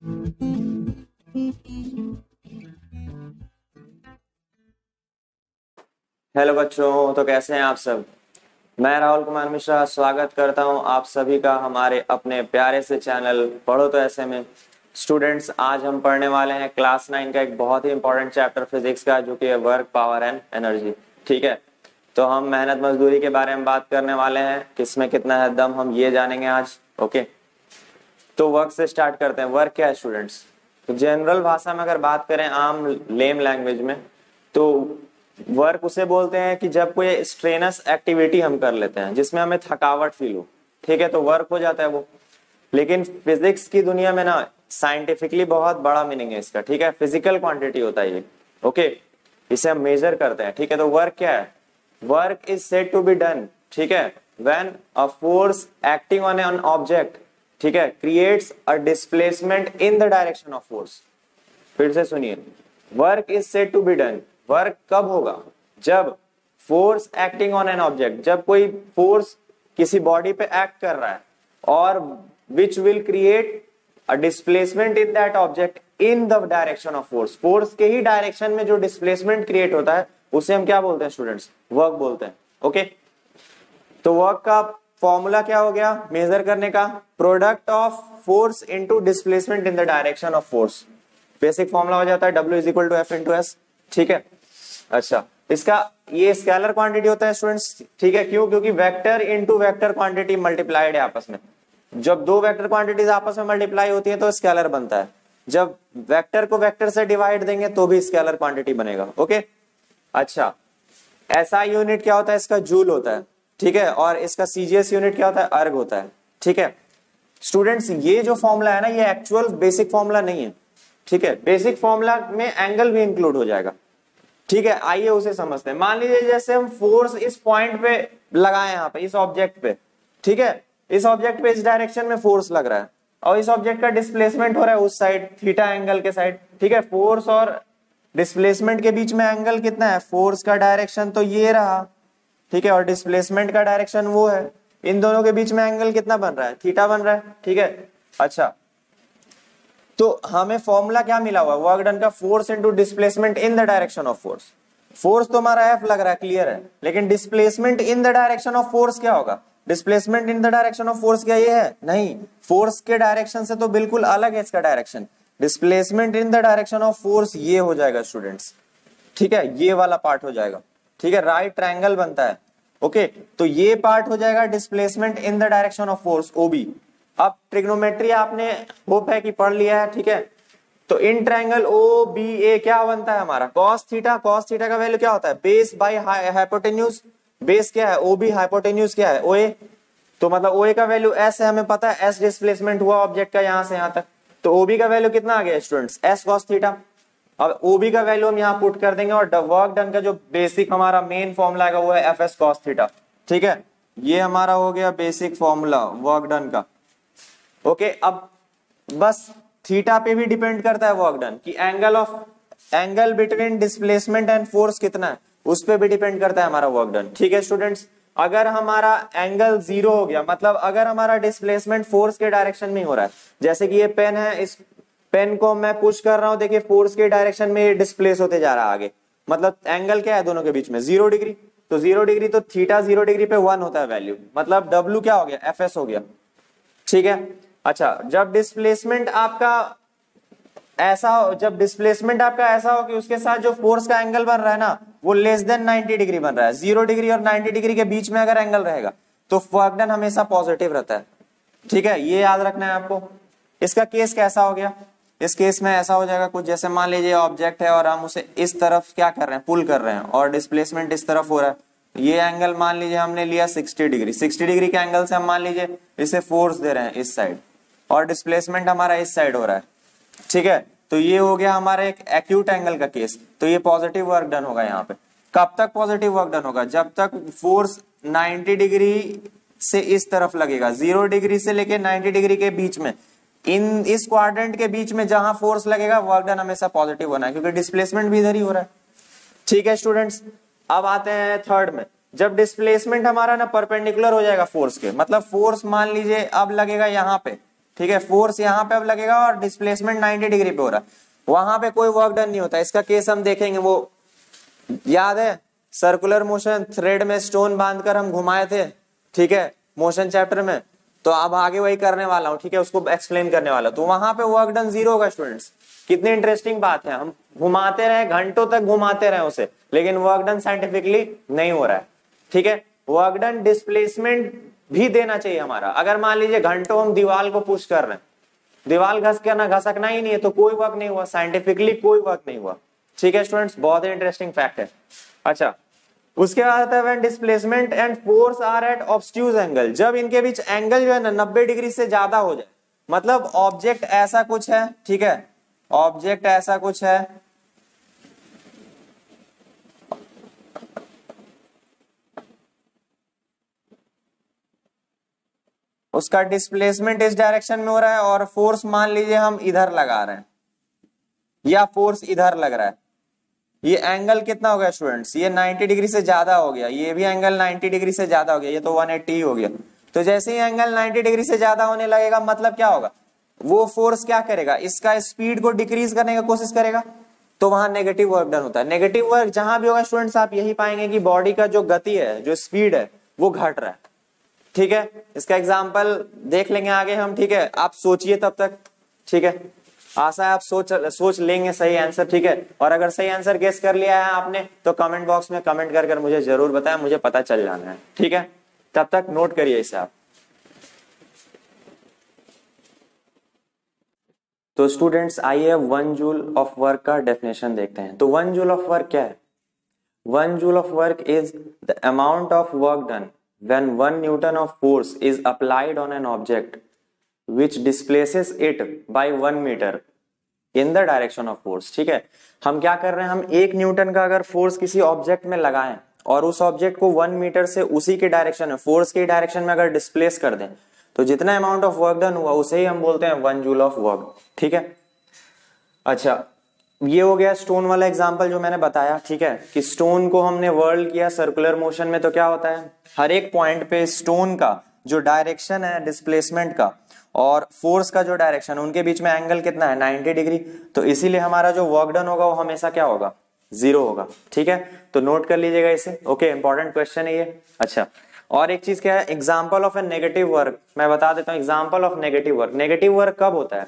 Hello बच्चों, तो कैसे हैं आप सब। मैं राहुल कुमार मिश्रा स्वागत करता हूं आप सभी का हमारे अपने प्यारे से चैनल पढ़ो तो ऐसे में। स्टूडेंट्स, आज हम पढ़ने वाले हैं क्लास 9 का एक बहुत ही इंपॉर्टेंट चैप्टर फिजिक्स का, जो कि है वर्क, पावर एंड एनर्जी। ठीक है, तो हम मेहनत मजदूरी के बारे में बात करने वाले हैं, किसमें कितना है दम हम ये जानेंगे आज। ओके, तो वर्क से स्टार्ट करते हैं। वर्क क्या है स्टूडेंट्स? तो जनरल भाषा में अगर बात करें, आम लेम लैंग्वेज में, तो वर्क उसे बोलते हैं कि जब कोई स्ट्रेनस एक्टिविटी हम कर लेते हैं जिसमें हमें थकावट फील हो, ठीक है, तो वर्क हो जाता है वो। लेकिन फिजिक्स की दुनिया में ना साइंटिफिकली बहुत बड़ा मीनिंग है इसका, ठीक है, फिजिकल क्वांटिटी होता है ये। ओके, इसे हम मेजर करते हैं, ठीक है। तो वर्क क्या है? Work is said to be done, ठीक है, when a force acting on an object, ठीक है, creates a displacement in the direction of force. फिर से सुनिए, work is said to be done. Work कब होगा? जब force acting on an object, जब कोई फोर्स किसी बॉडी पे एक्ट कर रहा है और which will create a displacement in that object in the direction of force. Force के ही डायरेक्शन में जो डिस्प्लेसमेंट क्रिएट होता है उसे हम क्या बोलते हैं स्टूडेंट्स? वर्क बोलते हैं। ओके, तो वर्क का फॉर्मूला क्या हो गया मेजर करने का? Product of force into displacement in the direction of force. Basic formula हो जाता है W is equal to F into S, ठीक है। अच्छा, इसका ये स्केलर क्वांटिटी होता है स्टूडेंट्स, ठीक है। क्यों? क्योंकि vector into vector quantity multiplied है आपस में। जब दो वेक्टर क्वांटिटीज आपस में मल्टीप्लाई होती है तो स्केलर बनता है। जब वेक्टर को वेक्टर से डिवाइड देंगे तो भी स्केलर क्वांटिटी बनेगा। ओके, अच्छा, एसआई यूनिट क्या होता है इसका? जूल होता है, ठीक है। और इसका सीजीएस यूनिट क्या होता है? अर्ग होता है, ठीक है। स्टूडेंट्स, ये जो फॉर्मूला है ना, ये एक्चुअल बेसिक फॉर्मूला नहीं है, ठीक है। बेसिक फॉर्मूला में एंगल भी इंक्लूड हो जाएगा, ठीक है। आइए उसे समझते हैं। मान लीजिए जैसे हम फोर्स इस पॉइंट पे लगाए, यहाँ पे इस ऑब्जेक्ट पे, ठीक है, इस ऑब्जेक्ट पे इस डायरेक्शन में फोर्स लग रहा है और इस ऑब्जेक्ट का डिस्प्लेसमेंट हो रहा है उस साइड, थीटा एंगल के साइड, ठीक है। फोर्स और डिस्प्लेसमेंट के बीच में एंगल कितना है? फोर्स का डायरेक्शन तो ये रहा, ठीक है, और डिस्प्लेसमेंट का डायरेक्शन वो है। इन दोनों के बीच में एंगल कितना बन रहा है? थीटा बन रहा है, ठीक है। अच्छा, तो हमें फॉर्मूला क्या मिला हुआ? वर्क डन का force into displacement in the direction of force. Force तो हमारा एफ लग रहा है, क्लियर है, लेकिन displacement in the direction of force क्या होगा? Displacement in the direction of force क्या ये है? नहीं, फोर्स के डायरेक्शन से तो बिल्कुल अलग है इसका direction. Displacement in the direction of force ये हो जाएगा स्टूडेंट्स, ठीक है, ये वाला पार्ट हो जाएगा, ठीक है। राइट ट्रायंगल बनता है। ओके, तो ये पार्ट हो जाएगा displacement in the direction of force, OB. अब ट्रिग्नोमेट्री आपने होप है कि पढ़ लिया है, ठीक है। तो इन ट्रायंगल ओ बी ए क्या बनता है हमारा? Cos theta. कॉस थीटा का वैल्यू क्या होता है? Base by hypotenuse. बेस क्या है? ओ बी, हाइपोटेन्यूज क्या है? ओ ए। तो मतलब ओ ए का वैल्यू एस है, हमें पता है एस डिस्प्लेसमेंट हुआ ऑब्जेक्ट का यहां से यहां तक, तो ओबी का वैल्यू कितना आ गया स्टूडेंट्स? S cos theta. अब ओबी का वैल्यू हम यहाँ पुट कर देंगे और वर्क डन का जो बेसिक हमारा मेन फॉर्मूला आएगा वो है एफ एस कॉस थीटा, ठीक है। ये हमारा हो गया बेसिक फॉर्मूला वर्क डन का। ओके, अब बस थीटा पे भी डिपेंड करता है वर्क डन कि angle between displacement and force कितना है, उस पे भी डिपेंड करता है हमारा वर्क डन, ठीक है स्टूडेंट्स। अगर हमारा एंगल 0 हो गया, मतलब अगर हमारा डिस्प्लेसमेंट फोर्स के डायरेक्शन में हो रहा है, जैसे कि ये पेन है, इस पेन को मैं पुश कर रहा हूं, देखिए फोर्स के डायरेक्शन में डिस्प्लेस होते जा रहा है आगे, मतलब एंगल क्या है दोनों के बीच में? 0 डिग्री। तो 0 डिग्री, तो थीटा 0 डिग्री पे 1 होता है वैल्यू, मतलब डब्ल्यू क्या हो गया? एफ एस हो गया, ठीक है। अच्छा, जब डिस्प्लेसमेंट आपका ऐसा हो कि उसके साथ जो फोर्स का एंगल बन रहा है ना वो लेस देन 90 डिग्री बन रहा है, 0 डिग्री और 90 डिग्री के बीच में अगर एंगल रहेगा तो वर्क डन हमेशा पॉजिटिव रहता है, ठीक है, ये याद रखना है आपको। इसका केस कैसा हो गया? इस केस में ऐसा हो जाएगा कुछ जैसे, मान लीजिए ऑब्जेक्ट है और हम उसे इस तरफ क्या कर रहे हैं? पुल कर रहे हैं और डिस्प्लेसमेंट इस तरफ हो रहा है। ये एंगल मान लीजिए हमने लिया 60 डिग्री, 60 डिग्री के एंगल से हम मान लीजिए इसे फोर्स दे रहे हैं इस साइड और डिस्प्लेसमेंट हमारा इस साइड हो रहा है, ठीक है। तो ये हो गया हमारा एक एक्यूट एंगल का केस, तो ये पॉजिटिव वर्क डन होगा यहाँ पे। कब तक पॉजिटिव वर्क डन होगा? जब तक फोर्स 90 डिग्री से इस तरफ लगेगा, 0 डिग्री से लेके 90 डिग्री के बीच में, इस क्वाड्रेंट के बीच में जहां फोर्स लगेगा वर्क डन हमेशा पॉजिटिव होना है, क्योंकि डिस्प्लेसमेंट भी इधर ही हो रहा है, ठीक है स्टूडेंट्स। अब आते हैं थर्ड में, जब डिस्प्लेसमेंट हमारा ना परपेंडिकुलर हो जाएगा फोर्स के, मतलब फोर्स मान लीजिए अब लगेगा यहाँ पे, ठीक है, फोर्स यहाँ पे अब लगेगा और डिस्प्लेसमेंट 90 डिग्री पे हो रहा है, वहां पे कोई वर्क डन नहीं होता। इसका केस हम देखेंगे, वो याद है सर्कुलर मोशन, थ्रेड में स्टोन बांधकर हम घुमाए थे, ठीक है, मोशन चैप्टर में। तो अब आगे वही करने वाला हूँ, ठीक है, उसको एक्सप्लेन करने वाला। तो वहां पे वर्क डन जीरो होगा स्टूडेंट्स। कितनी इंटरेस्टिंग बात है, हम घुमाते रहे, घंटों तक घुमाते रहे उसे, लेकिन वर्क डन साइंटिफिकली नहीं हो रहा है, ठीक है। वर्क डन डिस्प्लेसमेंट भी देना चाहिए हमारा। अगर मान लीजिए घंटों हम दीवार को पुश कर रहे हैं, दीवार घसकना ही नहीं है, तो कोई वर्क नहीं हुआ, साइंटिफिकली कोई वर्क नहीं हुआ, ठीक है स्टूडेंट्स। बहुत ही इंटरेस्टिंग फैक्ट है। अच्छा, उसके बाद आता है when displacement and force are at obtuse angle, जब इनके बीच एंगल जो है ना 90 डिग्री से ज्यादा हो जाए, मतलब ऑब्जेक्ट ऐसा कुछ है, ठीक है, ऑब्जेक्ट ऐसा कुछ है, उसका डिस्प्लेसमेंट इस डायरेक्शन में हो रहा है और फोर्स मान लीजिए हम इधर लगा रहे हैं या फोर्स इधर लग रहा है। ये एंगल कितना हो गया स्टूडेंट्स, ये 90 डिग्री से ज्यादा हो गया, ये भी एंगल 90 डिग्री से ज्यादा हो गया, ये तो 180 हो गया। तो जैसे ही एंगल 90 डिग्री से ज्यादा होने लगेगा, मतलब क्या होगा, वो फोर्स क्या करेगा, इसका स्पीड को डिक्रीज करने की कोशिश करेगा, तो वहां नेगेटिव वर्क डन होता है। नेगेटिव वर्क जहां भी होगा स्टूडेंट्स, आप यही पाएंगे कि बॉडी का जो गति है, जो स्पीड है, वो घट रहा है, ठीक है। इसका एग्जाम्पल देख लेंगे आगे हम, ठीक है, आप सोचिए तब तक, ठीक है। आशा है आप सोच लेंगे सही आंसर, ठीक है। और अगर सही आंसर गेस कर लिया है आपने, तो कमेंट बॉक्स में कमेंट कर मुझे जरूर बताएं, मुझे पता चल जाना है, ठीक है। तब तक नोट करिए इसे आप। तो स्टूडेंट्स आइए 1 जूल ऑफ वर्क का डेफिनेशन देखते हैं। तो 1 जूल ऑफ वर्क क्या है? 1 joule of work is the amount of work done when 1 Newton of force is applied on an object which displaces it by 1 meter in the direction of force, ठीक है। हम क्या कर रहे हैं, हम 1 न्यूटन का अगर फोर्स किसी ऑब्जेक्ट में लगाएं और उस ऑब्जेक्ट को 1 मीटर से उसी के डायरेक्शन में, फोर्स के डायरेक्शन में अगर डिस्प्लेस कर दें, तो जितना अमाउंट ऑफ वर्क डन हुआ उसे ही हम बोलते हैं 1 जूल ऑफ वर्क, ठीक है। अच्छा, ये हो गया स्टोन वाला एग्जांपल जो मैंने बताया, ठीक है, कि स्टोन को हमने वर्ल किया सर्कुलर मोशन में, तो क्या होता है, हर एक पॉइंट पे स्टोन का जो डायरेक्शन है डिस्प्लेसमेंट का और फोर्स का जो डायरेक्शन है, उनके बीच में एंगल कितना है, 90 डिग्री। तो इसीलिए हमारा जो वर्क डन होगा वो हमेशा क्या होगा, जीरो होगा, ठीक है। तो नोट कर लीजिएगा इसे, ओके, इंपॉर्टेंट क्वेश्चन है ये। अच्छा, और एक चीज क्या है, example of A negative work मैं बता देता हूँ। Example of negative work, negative work कब होता है?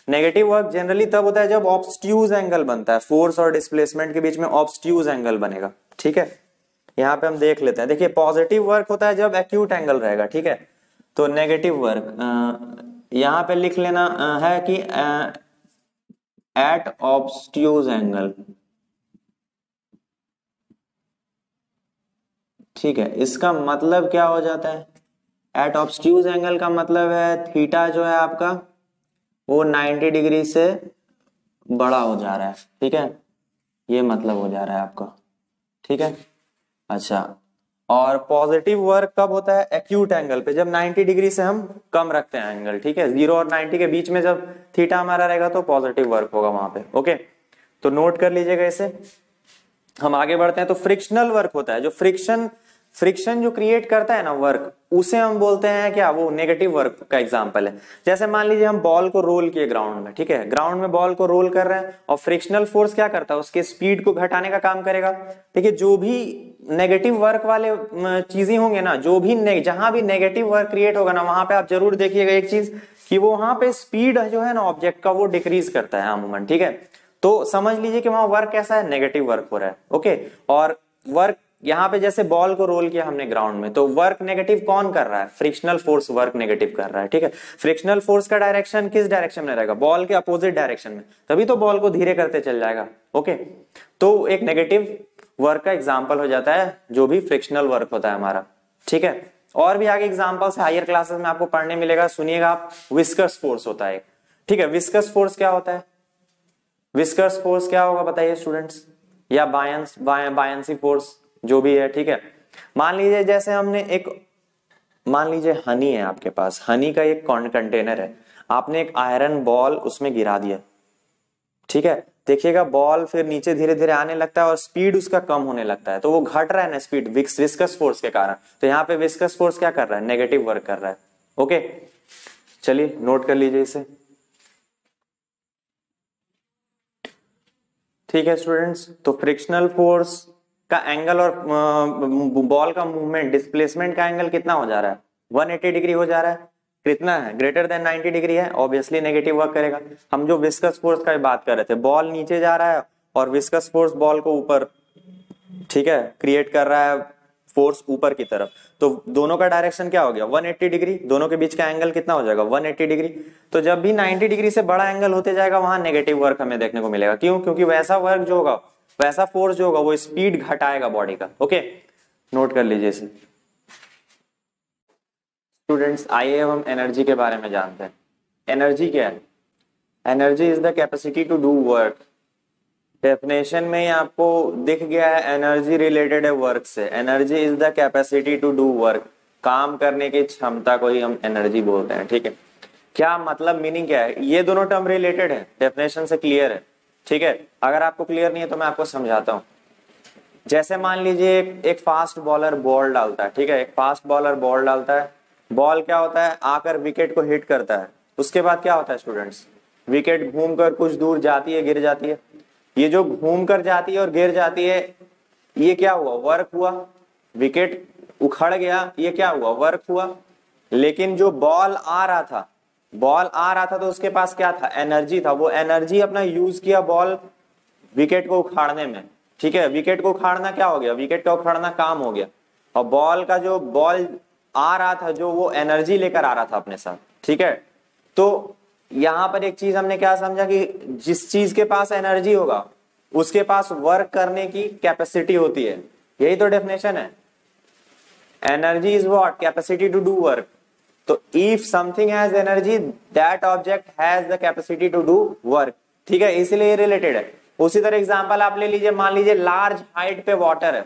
नेगेटिव वर्क जनरली तब होता है जब ऑब्स्ट्यूज एंगल बनता है, फोर्स और डिस्प्लेसमेंट के बीच में ऑब्स्ट्यूज एंगल बनेगा, ठीक है। यहाँ पे हम देख लेते हैं, देखिए पॉजिटिव वर्क होता है जब एक्यूट एंगल रहेगा, ठीक है। तो नेगेटिव वर्क यहाँ पे लिख लेना है कि एट ऑब्स्ट्यूज एंगल, ठीक है। इसका मतलब क्या हो जाता है, एट ऑब्स्ट्यूज एंगल का मतलब है थीटा जो है आपका वो 90 डिग्री से बड़ा हो जा रहा है, ठीक है, ये मतलब हो जा रहा है आपका, ठीक है। अच्छा, और पॉजिटिव वर्क कब होता है, एक्यूट एंगल पे, जब 90 डिग्री से हम कम रखते हैं एंगल, ठीक है। 0 और 90 के बीच में जब थीटा हमारा रहेगा तो पॉजिटिव वर्क होगा वहां पे, ओके। तो नोट कर लीजिएगा इसे। हम आगे बढ़ते हैं। तो फ्रिक्शनल वर्क होता है, जो फ्रिक्शन जो क्रिएट करता है ना वर्क, उसे हम बोलते हैं क्या, वो नेगेटिव वर्क का एग्जांपल है। जैसे मान लीजिए हम बॉल को रोल किए ग्राउंड में, ठीक है, ग्राउंड में बॉल को रोल कर रहे हैं और फ्रिक्शनल फोर्स क्या करता है, उसके स्पीड को घटाने का काम करेगा। देखिए जो भी नेगेटिव वर्क वाले चीजें होंगे ना, जो भी जहां भी नेगेटिव वर्क क्रिएट होगा ना, वहां पे आप जरूर देखिएगा एक चीज कि वो वहां पे स्पीड जो है ना ऑब्जेक्ट का वो डिक्रीज करता है अमूमन, ठीक है। तो समझ लीजिए कि वहां वर्क कैसा है, नेगेटिव वर्क हो रहा है, ओके। और वर्क यहाँ पे जैसे बॉल को रोल किया हमने ग्राउंड में, तो वर्क नेगेटिव कौन कर रहा है, फ्रिक्शनल फोर्स वर्क नेगेटिव कर रहा है, ठीक है। फ्रिक्शनल फोर्स का डायरेक्शन किस डायरेक्शन में रहेगा, बॉल के अपोजिट डायरेक्शन में, तभी तो बॉल को धीरे करते चल जाएगा, ओके। तो एक नेगेटिव वर्क का एग्जाम्पल हो जाता है जो भी फ्रिक्शनल वर्क होता है हमारा, ठीक है। और भी आगे एग्जाम्पल्स हायर क्लासेस में आपको पढ़ने मिलेगा, सुनिएगा आप। विस्कस फोर्स होता है, ठीक है। विस्कस फोर्स क्या होता है, विस्कस फोर्स क्या होगा बताइए स्टूडेंट्स, या बायंसी फोर्स जो भी है, ठीक है। मान लीजिए जैसे हमने मान लीजिए हनी है आपके पास, हनी का एक कंटेनर है, आपने एक आयरन बॉल उसमें गिरा दिया, ठीक है। देखिएगा बॉल फिर नीचे धीरे धीरे आने लगता है और स्पीड उसका कम होने लगता है, तो वो घट रहा है ना स्पीड विस्कस फोर्स के कारण। तो यहाँ पे विस्कस फोर्स क्या कर रहा है, नेगेटिव वर्क कर रहा है, ओके। चलिए नोट कर लीजिए इसे। ठीक है स्टूडेंट्स, तो फ्रिक्शनल फोर्स का एंगल और बॉल का मूवमेंट डिस्प्लेसमेंट का एंगल कितना हो जा रहा है, 180 डिग्री हो जा रहा है। कितना है, ग्रेटर देन 90 डिग्री है, ऑब्वियसली नेगेटिव वर्क करेगा। हम जो विस्कस फोर्स का बात कर रहे थे, बॉल नीचे जा रहा है और विस्कस फोर्स बॉल को ऊपर, ठीक है, क्रिएट कर रहा है फोर्स ऊपर की तरफ, तो दोनों का डायरेक्शन क्या हो गया, 180 डिग्री। दोनों के बीच का एंगल कितना हो जाएगा, 180 डिग्री। तो जब भी 90 डिग्री से बड़ा एंगल होते जाएगा वहां नेगेटिव वर्क हमें देखने को मिलेगा। क्यों, क्योंकि वैसा वर्क जो होगा, वैसा फोर्स जो होगा वो स्पीड घटाएगा बॉडी का। ओके, नोट कर लीजिए इसे। स्टूडेंट्स आइए हम एनर्जी के बारे में जानते हैं। एनर्जी क्या है, energy is the capacity to do work. Definition में ही आपको दिख गया है, एनर्जी रिलेटेड है वर्क से। Energy is the capacity to do work, काम करने की क्षमता को ही हम एनर्जी बोलते हैं। ठीक है, क्या मतलब, मीनिंग क्या है, ये दोनों टर्म रिलेटेड है, डेफिनेशन से क्लियर है। ठीक है, अगर आपको क्लियर नहीं है तो मैं आपको समझाता हूं। जैसे मान लीजिए एक फास्ट बॉलर बॉल डालता है, ठीक है, एक फास्ट बॉलर बॉल डालता है, बॉल क्या होता है, आकर विकेट को हिट करता है। उसके बाद क्या होता है स्टूडेंट्स, विकेट घूमकर कुछ दूर जाती है, गिर जाती है। ये जो घूम कर जाती है और गिर जाती है, ये क्या हुआ, वर्क हुआ। विकेट उखड़ गया, ये क्या हुआ, वर्क हुआ। लेकिन जो बॉल आ रहा था, बॉल आ रहा था तो उसके पास क्या था, एनर्जी था। वो एनर्जी अपना यूज किया बॉल विकेट को उखाड़ने में। ठीक है, विकेट को उखाड़ना क्या हो गया, विकेट का उखाड़ना काम हो गया। और बॉल का जो बॉल आ रहा था, जो वो एनर्जी लेकर आ रहा था अपने साथ। ठीक है, तो यहां पर एक चीज हमने क्या समझा कि जिस चीज के पास एनर्जी होगा उसके पास वर्क करने की कैपेसिटी होती है। यही तो डेफिनेशन है, energy is what, capacity to do work. तो if something has energy, that object has the capacity to do work. ठीक है, इसलिए रिलेटेड है। उसी तरह एग्जांपल आप ले लीजिए, मान लीजिए लार्ज हाइट पे वाटर है,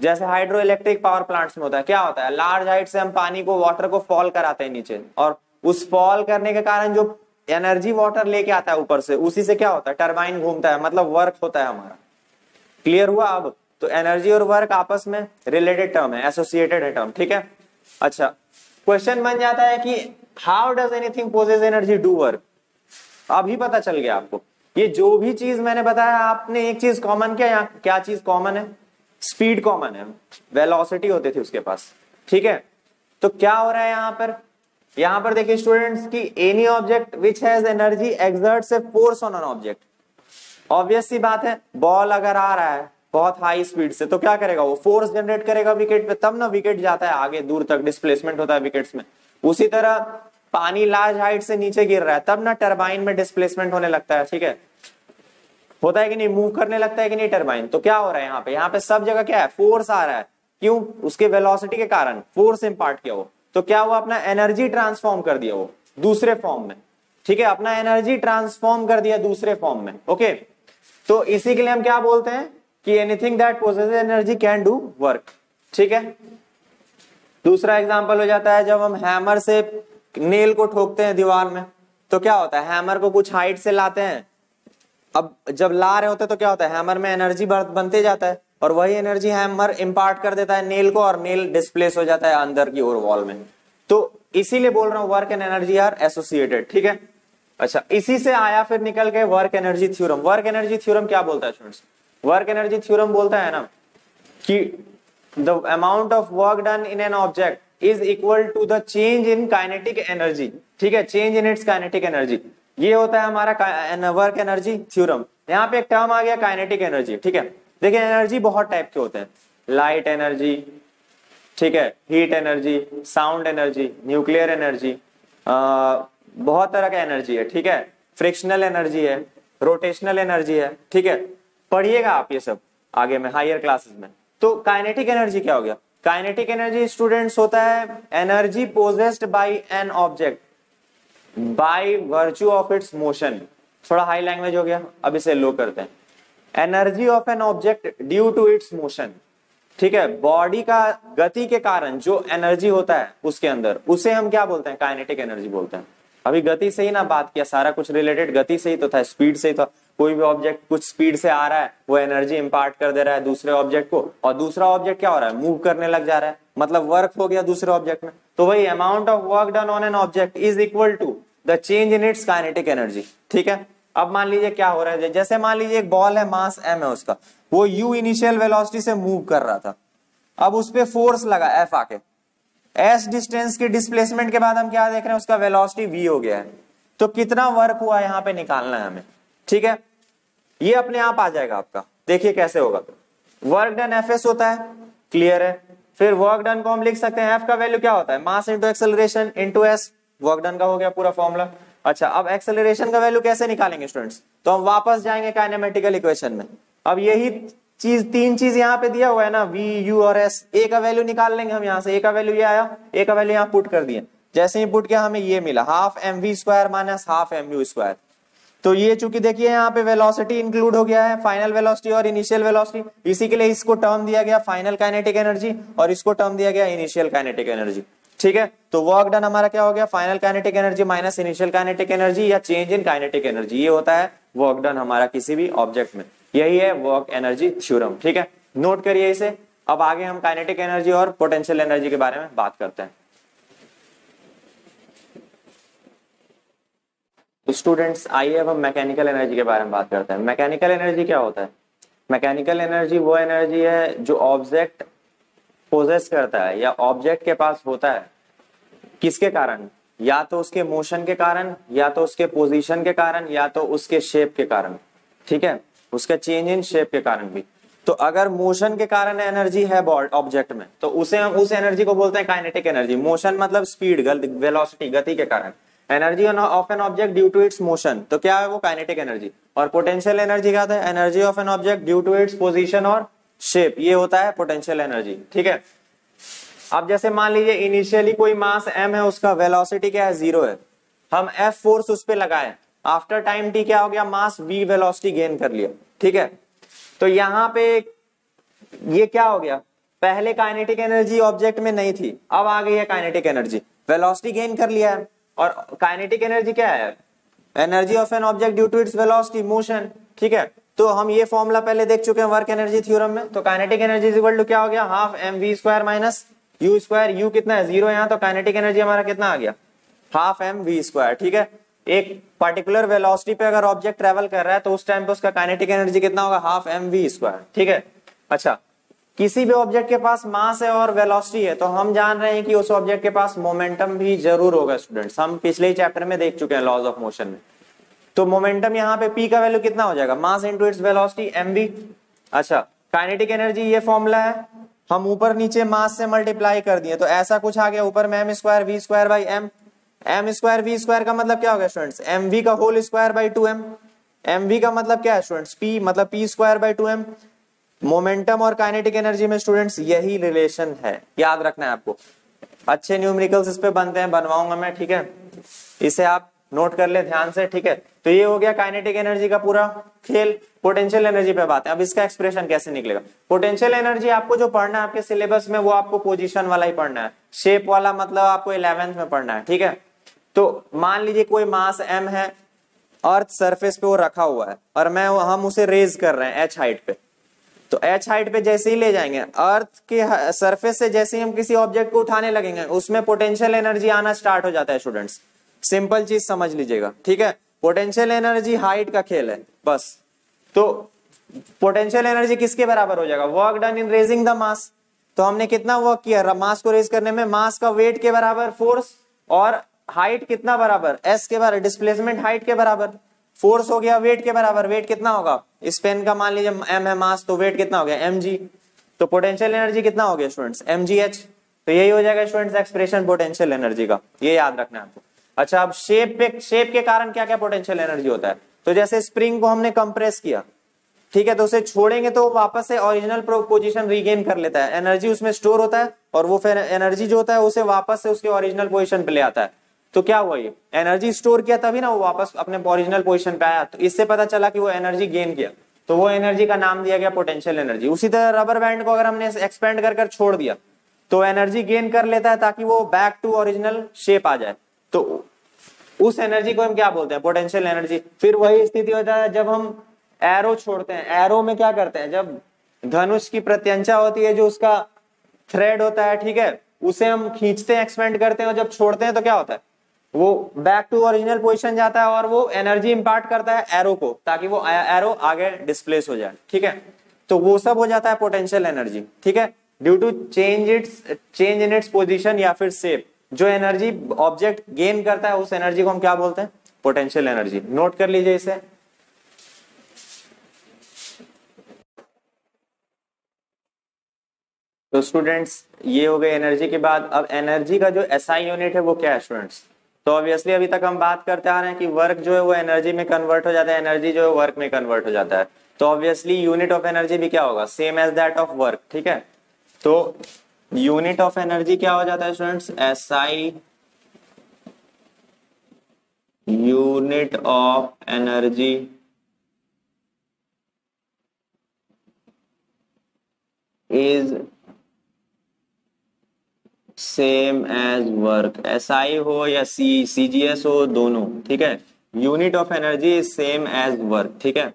जैसे हाइड्रो इलेक्ट्रिक पावर प्लांट्स में होता है। क्या होता है, लार्ज हाइट से हम पानी को, वाटर को फॉल कराते हैं नीचे, और उस फॉल करने के कारण जो एनर्जी वाटर लेके आता है ऊपर से, उसी से क्या होता है, टरबाइन घूमता है, मतलब वर्क होता है हमारा। क्लियर हुआ अब? तो एनर्जी और वर्क आपस में रिलेटेड टर्म है, एसोसिएटेड है टर्म। ठीक है, अच्छा, क्वेश्चन बन जाता है कि how does anything possess energy do work. अभी पता चल गया आपको, ये जो भी चीज मैंने बताया, आपने एक चीज कॉमन किया। यहाँ क्या चीज कॉमन है, स्पीड कॉमन है, वेलोसिटी होती थी उसके पास। ठीक है, तो क्या हो रहा है यहां पर देखिए स्टूडेंट्स की any object which has energy exerts a force on an object. Obvious सी बात है, बॉल अगर आ रहा है बहुत हाई स्पीड से तो क्या करेगा, वो फोर्स जनरेट करेगा विकेट पे, तब ना विकेट जाता है आगे दूर तक, डिस्प्लेसमेंट होता है विकेट्स में। उसी तरह पानी लार्ज हाइट से नीचे गिर रहा है, तब ना टरबाइन में डिस्प्लेसमेंट होने लगता है। ठीक है, होता है कि नहीं, मूव करने लगता है कि नहीं टरबाइन। तो क्या हो रहा है यहाँ पे सब जगह क्या है, फोर्स आ रहा है। क्यों, उसके वेलोसिटी के कारण फोर्स इंपार्ट किया वो। तो क्या हुआ, अपना एनर्जी ट्रांसफॉर्म कर दिया वो दूसरे फॉर्म में। ठीक है, अपना एनर्जी ट्रांसफॉर्म कर दिया दूसरे फॉर्म में। ओके, तो इसी के लिए हम क्या बोलते हैं कि anything that possesses energy can do work. ठीक है, दूसरा एग्जांपल हो जाता है जब हम हैमर से नेल को ठोकते हैं दीवार में, तो क्या होता है, हैमर को कुछ हाइट से लाते हैं। अब जब ला रहे होते हैं तो क्या होता है, हैमर में एनर्जी बनते जाता है, और वही एनर्जी हैमर इंपार्ट कर देता है नेल को, और नेल डिस्प्लेस हो जाता है अंदर की ओर वॉल में। तो इसीलिए बोल रहा हूं work and energy are associated. ठीक है, अच्छा, इसी से आया फिर निकल के work energy theorem. Work energy theorem क्या बोलता है स्टूडेंट्स, वर्क एनर्जी थ्योरम बोलता है ना कि the amount of work done in an object is equal to the change in kinetic energy. ठीक है, change in its kinetic energy, ये होता है हमारा वर्क एनर्जी थ्योरम। यहाँ पे एक टर्म आ गया काइनेटिक एनर्जी। ठीक है, देखिए एनर्जी बहुत टाइप के होते हैं, लाइट एनर्जी, ठीक है, heat energy, sound energy, nuclear energy, बहुत तरह का एनर्जी है। ठीक है, फ्रिक्शनल एनर्जी है, रोटेशनल एनर्जी है। ठीक है, पढ़िएगा आप ये सब आगे में हायर क्लासेस में। तो काइनेटिक एनर्जी क्या हो गया, काइनेटिक एनर्जी स्टूडेंट्स होता है energy possessed by an object by virtue of its motion. थोड़ा हाई लैंग्वेज हो गया, अब इसे लो करते हैं। Energy of an object due to its motion. ठीक है, बॉडी का गति के कारण जो एनर्जी होता है उसके अंदर, उसे हम क्या बोलते हैं, काइनेटिक एनर्जी बोलते हैं। अभी गति से ही ना बात किया, सारा कुछ रिलेटेड गति से ही तो था, स्पीड से ही था। कोई भी ऑब्जेक्ट कुछ स्पीड से आ रहा है, वो एनर्जी इंपार्ट कर दे रहा है दूसरे ऑब्जेक्ट को, और दूसरा ऑब्जेक्ट क्या हो रहा है, मूव करने लग जा रहा है, मतलब वर्क हो गया दूसरे ऑब्जेक्ट में। तो वही amount of work done on an object is equal to the change in its kinetic energy. ठीक है, अब मान लीजिए क्या हो रहा है, जैसे मान लीजिए एक बॉल है, मास m है उसका, वो u इनिशियल वेलोसिटी से मूव कर रहा था, अब उस पे फोर्स लगा F आके, s डिस्टेंस की डिस्प्लेसमेंट के बाद हम क्या देख रहे हैं, उसका वेलोसिटी v हो गया है। तो कितना वर्क हुआ यहाँ पे निकालना है हमें। ठीक है, ये अपने आप आ जाएगा आपका, देखिए कैसे होगा। वर्क डन Fs होता है, क्लियर है। फिर वर्क डन को हम लिख सकते हैं, F का वैल्यू क्या होता है, mass into acceleration into s, work done का हो गया पूरा फॉर्मूला। अच्छा, अब एक्सेलरेशन का वैल्यू कैसे निकालेंगे स्टूडेंट्स, तो हम वापस जाएंगे काइनेमेटिकल इक्वेशन में। अब यही चीज, तीन चीज यहाँ पे दिया हुआ है ना, v, u और s, a का वैल्यू निकाल लेंगे हम यहाँ से। a का वैल्यू ये आया, a का वैल्यू यहाँ पुट कर दिए, जैसे ही पुट किया हमें ये मिला, half mv square minus half mu square. तो ये चूंकि देखिए यहाँ पे वेलोसिटी इंक्लूड हो गया है, फाइनल वेलोसिटी और इनिशियल वेलोसिटी, इसी के लिए इसको टर्म दिया गया फाइनल काइनेटिक एनर्जी और इसको टर्म दिया गया इनिशियल काइनेटिक एनर्जी। ठीक है, तो वर्क डन हमारा क्या हो गया, final kinetic energy minus initial kinetic energy या चेंज इन काइनेटिक एनर्जी, ये होता है वर्क डन हमारा किसी भी ऑब्जेक्ट में। यही है वर्क एनर्जी थ्योरम। ठीक है, नोट करिए इसे। अब आगे हम काइनेटिक एनर्जी और पोटेंशियल एनर्जी के बारे में बात करते हैं। तो स्टूडेंट्स आइए अब हम मैकेनिकल एनर्जी के बारे में बात करते हैं। मैकेनिकल एनर्जी क्या होता है, मैकेनिकल एनर्जी वो एनर्जी है जो ऑब्जेक्ट पोजेस करता है या ऑब्जेक्ट के पास होता है, किसके कारण, या तो उसके मोशन के कारण, या तो उसके पोजीशन के कारण, या तो उसके शेप के कारण। ठीक है, उसका चेंज इन शेप के कारण भी। तो अगर मोशन के कारण एनर्जी है ऑब्जेक्ट में, तो उसे हम उस एनर्जी को बोलते हैं काइनेटिक एनर्जी। मोशन मतलब स्पीड, वेलोसिटी, गति के कारण energy of an object due to its motion, तो क्या है वो काइनेटिक एनर्जी। और पोटेंशियल एनर्जी क्या होता है, energy of an object due to its position और शेप, ये होता है पोटेंशियल एनर्जी। ठीक है, अब जैसे मान लीजिए इनिशियली कोई मास m है, उसका वेलोसिटी क्या है, 0 है, हम F फोर्स उस पे लगाए, आफ्टर टाइम t क्या हो गया, मास v वेलोसिटी गेन कर लिया। ठीक है, तो यहाँ पे ये क्या हो गया, पहले काइनेटिक एनर्जी ऑब्जेक्ट में नहीं थी, अब आ गई है काइनेटिक एनर्जी, वेलोसिटी गेन कर लिया है। और काइनेटिक एनर्जी क्या है, energy of an object due to its velocity, motion. ठीक है, तो हम ये फॉर्मूला पहले देख चुके हैं वर्क एनर्जी थ्योरम में। तो kinetic energy is equal to क्या हो गया, half mv square minus u square, u कितना है 0 यहाँ, तो काइनेटिक एनर्जी हमारा कितना आ गया, हाफ mv स्क्वायर। ठीक है, एक पर्टिकुलर वेलोसिटी पे अगर ऑब्जेक्ट ट्रेवल कर रहा है तो उस टाइम पे उसका काइनेटिक एनर्जी कितना होगा, हाफ mv स्क्वायर। ठीक है, अच्छा, किसी भी ऑब्जेक्ट के पास मास है और वेलोसिटी है, तो हम जान रहे हैं कि उस ऑब्जेक्ट के पास मोमेंटम भी जरूर होगा स्टूडेंट्स, हम पिछले ही चैप्टर में देख चुके हैं लॉज ऑफ मोशन में। तो मोमेंटम यहाँ पे p का वैल्यू कितना हो जाएगा, mass into its velocity mv। अच्छा, काइनेटिक एनर्जी ये फॉर्मूला है, हम ऊपर नीचे मास से मल्टीप्लाई कर दिए तो ऐसा कुछ आ गया, ऊपर में m square v square by m, m square v square का मतलब क्या हो गया स्टूडेंट्स, mv का whole square by 2m, mv का मतलब क्या है स्टूडेंट्स, p मतलब p square by 2m। Momentum और काइनेटिक एनर्जी में स्टूडेंट्स यही रिलेशन है, याद रखना है आपको। अच्छे न्यूमेरिकल्स इस पे बनते हैं, बनवाऊंगा मैं। ठीक है, इसे आप नोट कर ले ध्यान से। ठीक है, तो ये हो गया काइनेटिक एनर्जी का पूरा खेल। पोटेंशियल एनर्जी पे बात है, अब इसका एक्सप्रेशन कैसे निकलेगा। पोटेंशियल एनर्जी आपको जो पढ़ना है आपके सिलेबस में, वो आपको पोजीशन वाला ही पढ़ना है, शेप वाला मतलब आपको 11th में पढ़ना है। ठीक है, तो मान लीजिए कोई मास m है, अर्थ सरफेस पे वो रखा हुआ है और हम उसे रेज कर रहे हैं h हाइट पे। तो h हाइट पे जैसे ही ले जाएंगे, अर्थ के सरफेस से जैसे ही हम किसी ऑब्जेक्ट को उठाने लगेंगे, उसमें पोटेंशियल एनर्जी आना स्टार्ट हो जाता है स्टूडेंट्स। सिंपल चीज समझ लीजिएगा। ठीक है, पोटेंशियल एनर्जी हाइट का खेल है बस। तो पोटेंशियल एनर्जी किसके बराबर हो जाएगा, work done in raising the mass. तो हमने कितना वर्क किया मास को रेज करने में, मास का वेट के बराबर फोर्स, और हाइट कितना बराबर, s के बराबर, डिस्प्लेसमेंट हाइट के बराबर, फोर्स हो गया वेट के बराबर। वेट कितना होगा, इस पेन का मान लीजिए m है मास, तो वेट कितना हो गया mg। तो पोटेंशियल एनर्जी कितना हो गया स्टूडेंट्स, mgh। तो यही हो जाएगा स्टूडेंट्स एक्सप्रेशन पोटेंशियल एनर्जी का, ये याद रखना है आपको। अच्छा, अब शेप के कारण क्या क्या पोटेंशियल एनर्जी होता है। तो जैसे स्प्रिंग को हमने कंप्रेस किया, ठीक है, तो उसे छोड़ेंगे तो वापस से ओरिजिनल पोजीशन रीगेन कर लेता है, एनर्जी उसमें स्टोर होता है, और वो फिर एनर्जी जो होता है उसे वापस से उसके ओरिजिनल पोजीशन पे ले आता है। तो क्या हुआ, ये एनर्जी स्टोर किया तभी ना वो वापस अपने ओरिजिनल पोजीशन पे आया। तो इससे पता चला कि वो एनर्जी गेन किया, तो वो एनर्जी का नाम दिया गया पोटेंशियल एनर्जी। उसी तरह रबर बैंड को अगर हमने एक्सपेंड कर छोड़ दिया तो एनर्जी गेन कर लेता है ताकि वो बैक टू ओरिजिनल शेप आ जाए। तो उस एनर्जी को हम क्या बोलते हैं, पोटेंशियल एनर्जी। फिर वही स्थिति होता है जब हम एरो छोड़ते हैं। एरो में क्या करते हैं, जब धनुष की प्रत्यंचा होती है, जो उसका थ्रेड होता है, ठीक है, उसे हम खींचते हैं, एक्सपेंड करते हैं, और जब छोड़ते हैं तो क्या होता है, वो बैक टू ओरिजिनल पोजीशन जाता है और वो एनर्जी इंपार्ट करता है एरो को, ताकि वो एरो आगे डिस्प्लेस हो जाए। ठीक है, तो वो सब हो जाता है पोटेंशियल एनर्जी। ठीक है, due to change in its position या फिर शेप, जो एनर्जी ऑब्जेक्ट गेन करता है उस एनर्जी को हम क्या बोलते हैं, पोटेंशियल एनर्जी। नोट कर लीजिए इसे। तो स्टूडेंट्स ये हो गई एनर्जी के बाद। अब एनर्जी का जो एसआई यूनिट है वो क्या है स्टूडेंट्स? तो ऑब्वियसली अभी तक हम बात करते आ रहे हैं कि वर्क जो है वो एनर्जी में कन्वर्ट हो जाता है, एनर्जी जो है वर्क में कन्वर्ट हो जाता है। तो ऑब्वियसली यूनिट ऑफ एनर्जी भी क्या होगा, same as that of work. ठीक है, तो यूनिट ऑफ एनर्जी क्या हो जाता है students, SI unit of energy is same as work. SI हो या सीजीएस हो, दोनों। ठीक है, unit of energy is same as work. ठीक है,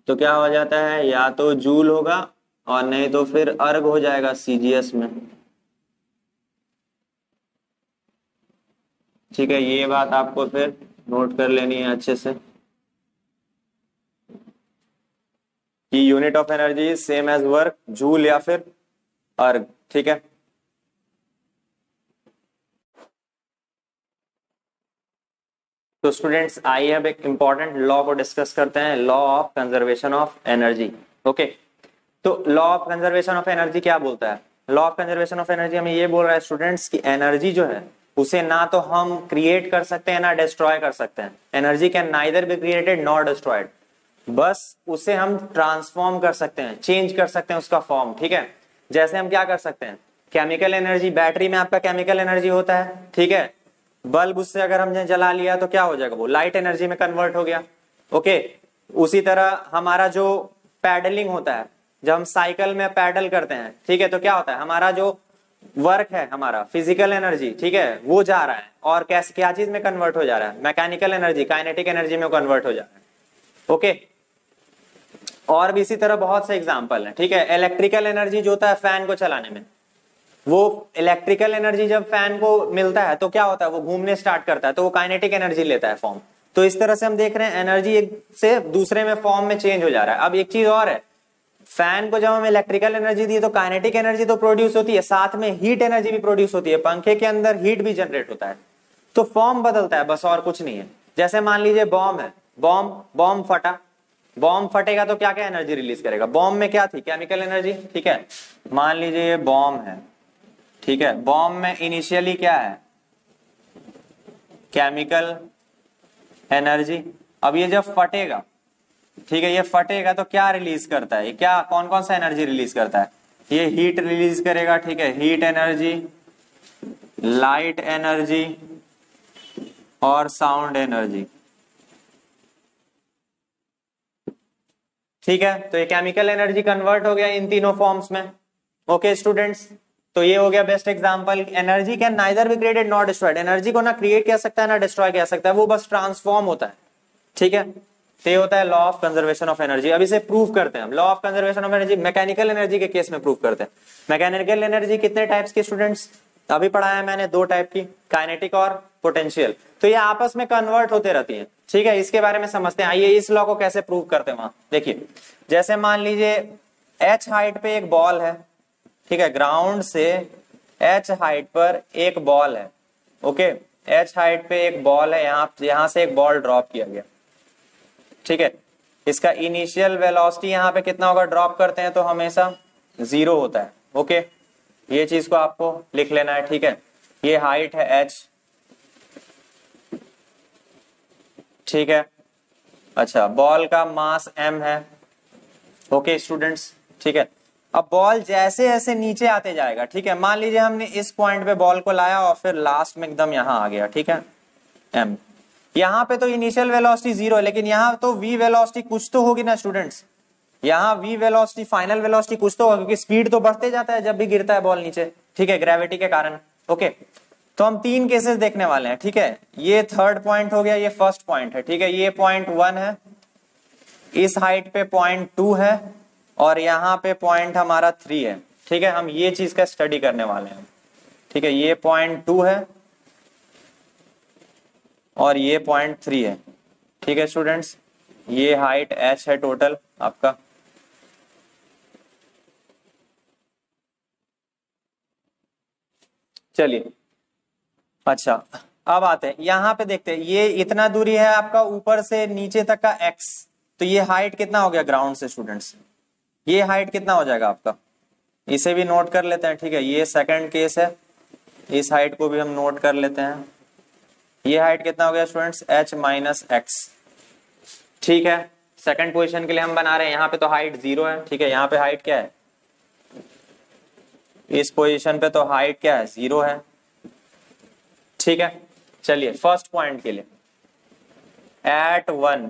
तो क्या हो जाता है, या तो जूल होगा और नहीं तो फिर अर्ग हो जाएगा सीजीएस में। ठीक है, ये बात आपको फिर नोट कर लेनी है अच्छे से कि unit of energy is same as work, joule या फिर अर्ग। ठीक है, तो स्टूडेंट्स आइए अब एक इंपॉर्टेंट लॉ को डिस्कस करते हैं, law of conservation of energy. Okay, तो law of conservation of energy क्या बोलता है? Law of conservation of energy हमें ये बोल रहा है स्टूडेंट्स कि एनर्जी जो है उसे ना तो हम क्रिएट कर सकते हैं ना डिस्ट्रॉय कर सकते हैं। Energy can neither be created nor destroyed, बस उसे हम ट्रांसफॉर्म कर सकते हैं, चेंज कर सकते हैं उसका फॉर्म। ठीक है, जैसे हम क्या कर सकते हैं, केमिकल एनर्जी, बैटरी में आपका केमिकल एनर्जी होता है। ठीक है, बल्ब उससे अगर हमने जला लिया तो क्या हो जाएगा, वो लाइट एनर्जी में कन्वर्ट हो गया। ओके, उसी तरह हमारा जो पैडलिंग होता है, जब हम साइकिल में पैडल करते हैं, ठीक है, तो क्या होता है, हमारा जो वर्क है, हमारा फिजिकल एनर्जी, ठीक है, वो जा रहा है और कैसे क्या चीज में कन्वर्ट हो जा रहा है, मैकेनिकल एनर्जी, काइनेटिक एनर्जी में कन्वर्ट हो जा रहा है। ओके, और भी इसी तरह बहुत से एग्जाम्पल है। ठीक है, इलेक्ट्रिकल एनर्जी जो होता है फैन को चलाने में, वो इलेक्ट्रिकल एनर्जी जब फैन को मिलता है तो क्या होता है, वो घूमने स्टार्ट करता है, तो वो काइनेटिक एनर्जी लेता है फॉर्म। तो इस तरह से हम देख रहे हैं एनर्जी एक से दूसरे में फॉर्म में चेंज हो जा रहा है। अब एक चीज और है, फैन को जब हम इलेक्ट्रिकल एनर्जी दी तो काइनेटिक एनर्जी तो प्रोड्यूस होती है, साथ में हीट एनर्जी भी प्रोड्यूस होती है, पंखे के अंदर हीट भी जनरेट होता है, तो फॉर्म बदलता है, बस और कुछ नहीं है। जैसे मान लीजिए बॉम्ब है, बॉम्ब फटा, बॉम्ब फटेगा तो क्या क्या एनर्जी रिलीज करेगा, बॉम्ब में क्या थी, केमिकल एनर्जी। ठीक है, मान लीजिए ये बॉम्ब है, ठीक है, बॉम्ब में इनिशियली क्या है, केमिकल एनर्जी। अब ये जब फटेगा, ठीक है, ये फटेगा तो क्या रिलीज करता है, ये क्या कौन कौन सा एनर्जी रिलीज करता है, ये हीट रिलीज करेगा। ठीक है, हीट एनर्जी, लाइट एनर्जी और साउंड एनर्जी। ठीक है, तो ये केमिकल एनर्जी कन्वर्ट हो गया इन तीनों फॉर्म्स में। ओके स्टूडेंट्स, तो ये हो गया best example. Energy can neither be created not destroyed, energy को ना क्रिएट किया सकता है ना डिस्ट्रॉय किया सकता है, वो बस ट्रांसफॉर्म होता है। ठीक है, तो ये होता है law of conservation of energy. अब इसे प्रूव करते हैं हम, law of conservation of energy mechanical energy के केस में प्रूव करते हैं। मैकेनिकल एनर्जी कितने टाइप्स की स्टूडेंट्स अभी पढ़ा है मैंने, दो टाइप की, काइनेटिक और पोटेंशियल। तो ये आपस में कन्वर्ट होते रहती है। ठीक है, इसके बारे में समझते हैं। आइए इस लॉ को कैसे प्रूव करते हैं वहां देखिए। जैसे मान लीजिए h हाइट पे एक बॉल है, ठीक है, ग्राउंड से h हाइट पर एक बॉल है। ओके, h हाइट पे एक बॉल है, यहां से एक बॉल ड्रॉप किया गया। ठीक है, इसका इनिशियल वेलोसिटी यहाँ पे कितना होगा, ड्रॉप करते हैं तो हमेशा 0 होता है। ओके, ये चीज को आपको लिख लेना है। ठीक है, ये हाइट है h। ठीक है, अच्छा, बॉल का मास m है। ओके स्टूडेंट्स, ठीक है, अब बॉल जैसे जैसे नीचे आते जाएगा, ठीक है, मान लीजिए हमने इस पॉइंट पे बॉल को लाया और फिर लास्ट में एकदम यहां आ गया। ठीक है, m, यहाँ पे तो इनिशियल वेलोसिटी 0 है, लेकिन यहाँ तो v वेलोसिटी कुछ तो होगी ना स्टूडेंट्स, यहाँ v वेलोसिटी, फाइनल वेलोसिटी कुछ तो होगा, क्योंकि स्पीड तो बढ़ते जाता है जब भी गिरता है बॉल नीचे। ठीक है, ग्रेविटी के कारण। ओके, तो हम 3 केसेस देखने वाले हैं। ठीक है, ये थर्ड पॉइंट हो गया, ये फर्स्ट पॉइंट है। ठीक है, ये पॉइंट 1 है, इस हाइट पे पॉइंट 2 है और यहाँ पे पॉइंट हमारा 3 है। ठीक है, हम ये चीज का स्टडी करने वाले हैं। ठीक है, ये 0.2 है और ये 0.3 है। ठीक है स्टूडेंट्स, ये हाइट h है टोटल आपका। चलिए अच्छा, अब आते हैं यहाँ पे, देखते हैं ये इतना दूरी है आपका ऊपर से नीचे तक का x, तो ये हाइट कितना हो गया ग्राउंड से स्टूडेंट्स, ये हाइट कितना हो जाएगा आपका, इसे भी नोट कर लेते हैं। ठीक है, ये सेकंड केस है, इस हाइट को भी हम नोट कर लेते हैं। ये हाइट कितना हो गया स्टूडेंट्स, h माइनस एक्स। ठीक है, सेकंड पोजीशन के लिए हम बना रहे हैं, यहाँ पे तो हाइट 0 है। ठीक है, यहाँ पे हाइट क्या है, इस पोजीशन पे तो हाइट क्या है, 0 है। ठीक है, चलिए फर्स्ट पॉइंट के लिए एट वन,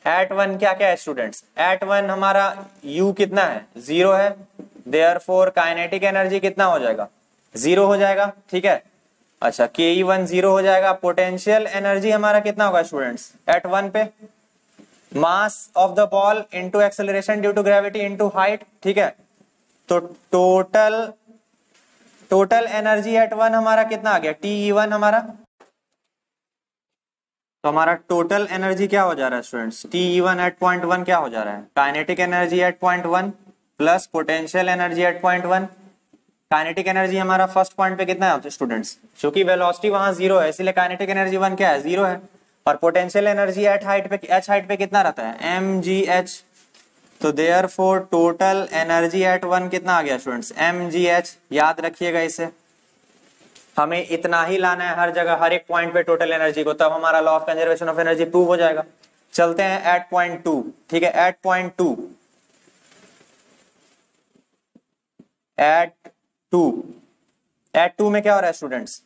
एट वन क्या क्या है स्टूडेंट्स, एट वन हमारा u कितना है, 0 है, देयरफॉर काइनेटिक एनर्जी कितना हो जाएगा, 0 हो जाएगा। ठीक है, अच्छा ke1 0 हो जाएगा। पोटेंशियल एनर्जी हमारा कितना होगा स्टूडेंट्स एट वन पे, mass of the ball into acceleration due to gravity into height. ठीक है, तो टोटल एनर्जी एट वन हमारा कितना आ गया, TE1 हमारा, तो हमारा टोटल एनर्जी क्या हो जा रहा है स्टूडेंट्स, TE1 एट 0.1 क्या हो जा रहा है, kinetic energy eight 0.1 plus potential energy at 0.1। Kinetic energy हमारा फर्स्ट पॉइंट पे कितना है स्टूडेंट्स, क्योंकि वेलोसिटी वहां 0 है इसलिए काइनेटिक एनर्जी 1 क्या है, 0 है। और पोटेंशियल एनर्जी एट हाइट पे, h हाइट पे कितना रहता है, mgh, तो देयरफॉर टोटल एनर्जी एट 1 कितना आ गया स्टूडेंट्स, mgh। याद रखिएगा इसे, हमें इतना ही लाना है हर जगह, हर एक पॉइंट पे टोटल एनर्जी को, तब हमारा law of conservation of energy prove हो जाएगा। चलते हैं एट 0.2। ठीक है, एट 0.2, एट टू में क्या हो रहा है स्टूडेंट्स,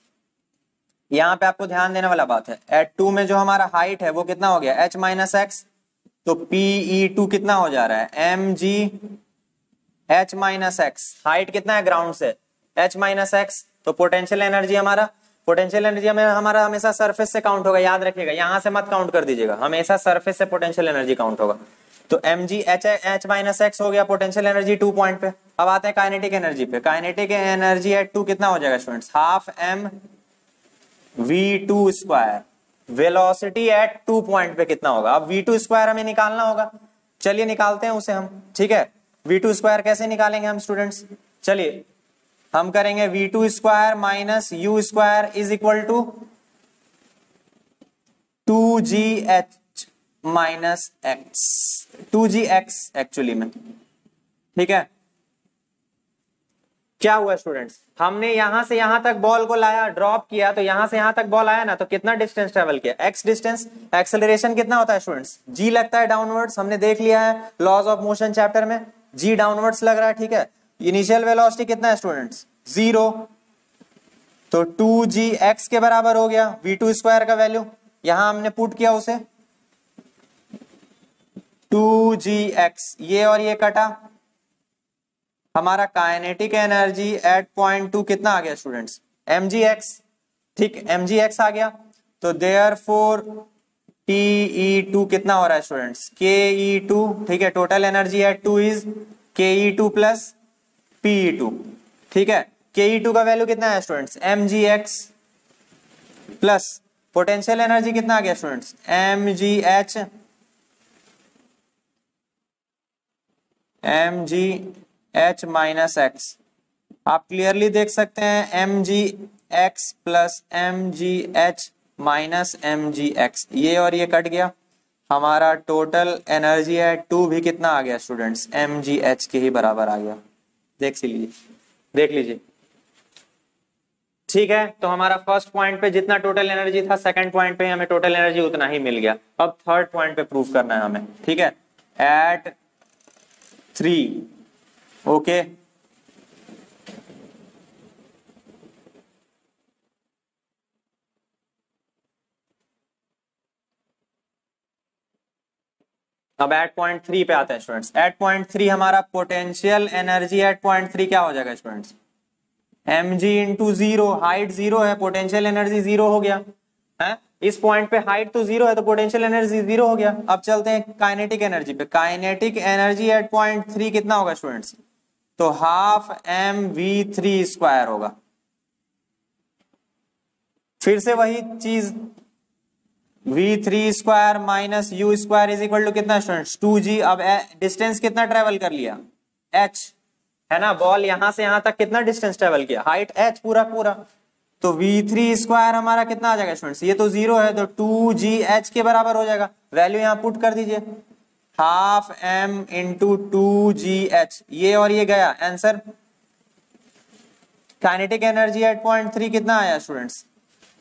यहाँ पे आपको ध्यान देने वाला बात है, एट 2 में जो हमारा हाइट है वो कितना हो गया, h माइनस एक्स, तो PE2 कितना हो जा रहा है, mgh माइनस एक्स। हाइट कितना है ग्राउंड से, h माइनस एक्स। तो पोटेंशियल एनर्जी हमारा, पोटेंशियल एनर्जी हमारा हमेशा सरफेस से काउंट होगा, याद रखिएगा, यहां से मत काउंट कर दीजिएगा, हमेशा सरफेस से पोटेंशियल एनर्जी काउंट होगा। तो mgh माइनस एक्स हो गया पोटेंशियल एनर्जी 2 पॉइंट पे। अब आते हैं काइनेटिक एनर्जी पे, काइनेटिक एनर्जी एट 2 कितना हो जाएगा students, half m v2 square. Velocity at 2 point पे कितना होगा, अब v2 स्क्वायर हमें निकालना होगा, चलिए निकालते हैं उसे हम। ठीक है, v2 स्क्वायर कैसे निकालेंगे हम स्टूडेंट्स, चलिए हम करेंगे v2 square minus u square is equal to 2gh minus x, 2gx actually में। ठीक है, क्या हुआ स्टूडेंट्स, हमने यहां से यहां तक बॉल को लाया, ड्रॉप किया, तो यहां से यहां तक बॉल आया ना, तो कितना डिस्टेंस ट्रेवल किया, x डिस्टेंस। एक्सेलरेशन कितना होता है स्टूडेंट्स, g लगता है डाउनवर्ड्स, हमने देख लिया है लॉज ऑफ मोशन चैप्टर में, g डाउनवर्ड्स लग रहा है। ठीक है, इनिशियल वेलोसिटी कितना है स्टूडेंट्स, 0, तो 2gx के बराबर हो गया, v2 स्क्वायर का वैल्यू यहां हमने पुट किया उसे, 2gx, ये और ये कटा, हमारा काइनेटिक एनर्जी एट 0.2 कितना आ गया स्टूडेंट्स, mgx। ठीक, mgx आ गया, तो देयरफॉर TE2 कितना हो रहा है स्टूडेंट्स, ke2। ठीक है, total energy at 2 is ke2 plus pe2। ठीक है, ke2 का वैल्यू कितना है students, mgx plus potential energy कितना आ गया स्टूडेंट्स, mgh माइनस एक्स। आप क्लियरली देख सकते हैं mgx plus mgh minus mgx, ये और ये कट गया, हमारा टोटल एनर्जी है 2 भी कितना आ गया स्टूडेंट्स, mgh के ही बराबर आ गया, देख लीजिए, देख लीजिए। ठीक है, तो हमारा फर्स्ट पॉइंट पे जितना टोटल एनर्जी था, सेकंड पॉइंट पे हमें टोटल एनर्जी उतना ही मिल गया। अब थर्ड पॉइंट पे प्रूफ करना है हमें। ठीक है, एट 3, ओके, अब एट 0.3 पे आते हैं स्टूडेंट्स। एट 0.3 हमारा पोटेंशियल एनर्जी एट 0.3 क्या हो जाएगा स्टूडेंट्स, mg इंटू 0, हाइट 0 है, पोटेंशियल एनर्जी 0 हो गया है, इस पॉइंट पे हाइट तो 0 है तो पोटेंशियल एनर्जी 0 हो गया। अब चलते हैं काइनेटिक एनर्जी पे, काइनेटिक एनर्जी एट 0.3 कितना होगा स्टूडेंट्स, तो half M V three square होगा। फिर से वही चीज, V three square minus U square is equal to कितना स्टूडेंट्स 2g। अब डिस्टेंस कितना ट्रेवल कर लिया h, है ना, बॉल यहां से यहां तक कितना डिस्टेंस ट्रेवल किया, हाइट h पूरा पूरा। तो वी थ्री स्क्वायर हमारा कितना आ जाएगा स्टूडेंट्स, ये तो 0 है तो 2gh के बराबर हो जाएगा। वैल्यू यहां पुट कर दीजिए, हाफ m इंटू 2gh, ये और ये गया answer. Kinetic energy eight point 3 कितना आया स्टूडेंट्स,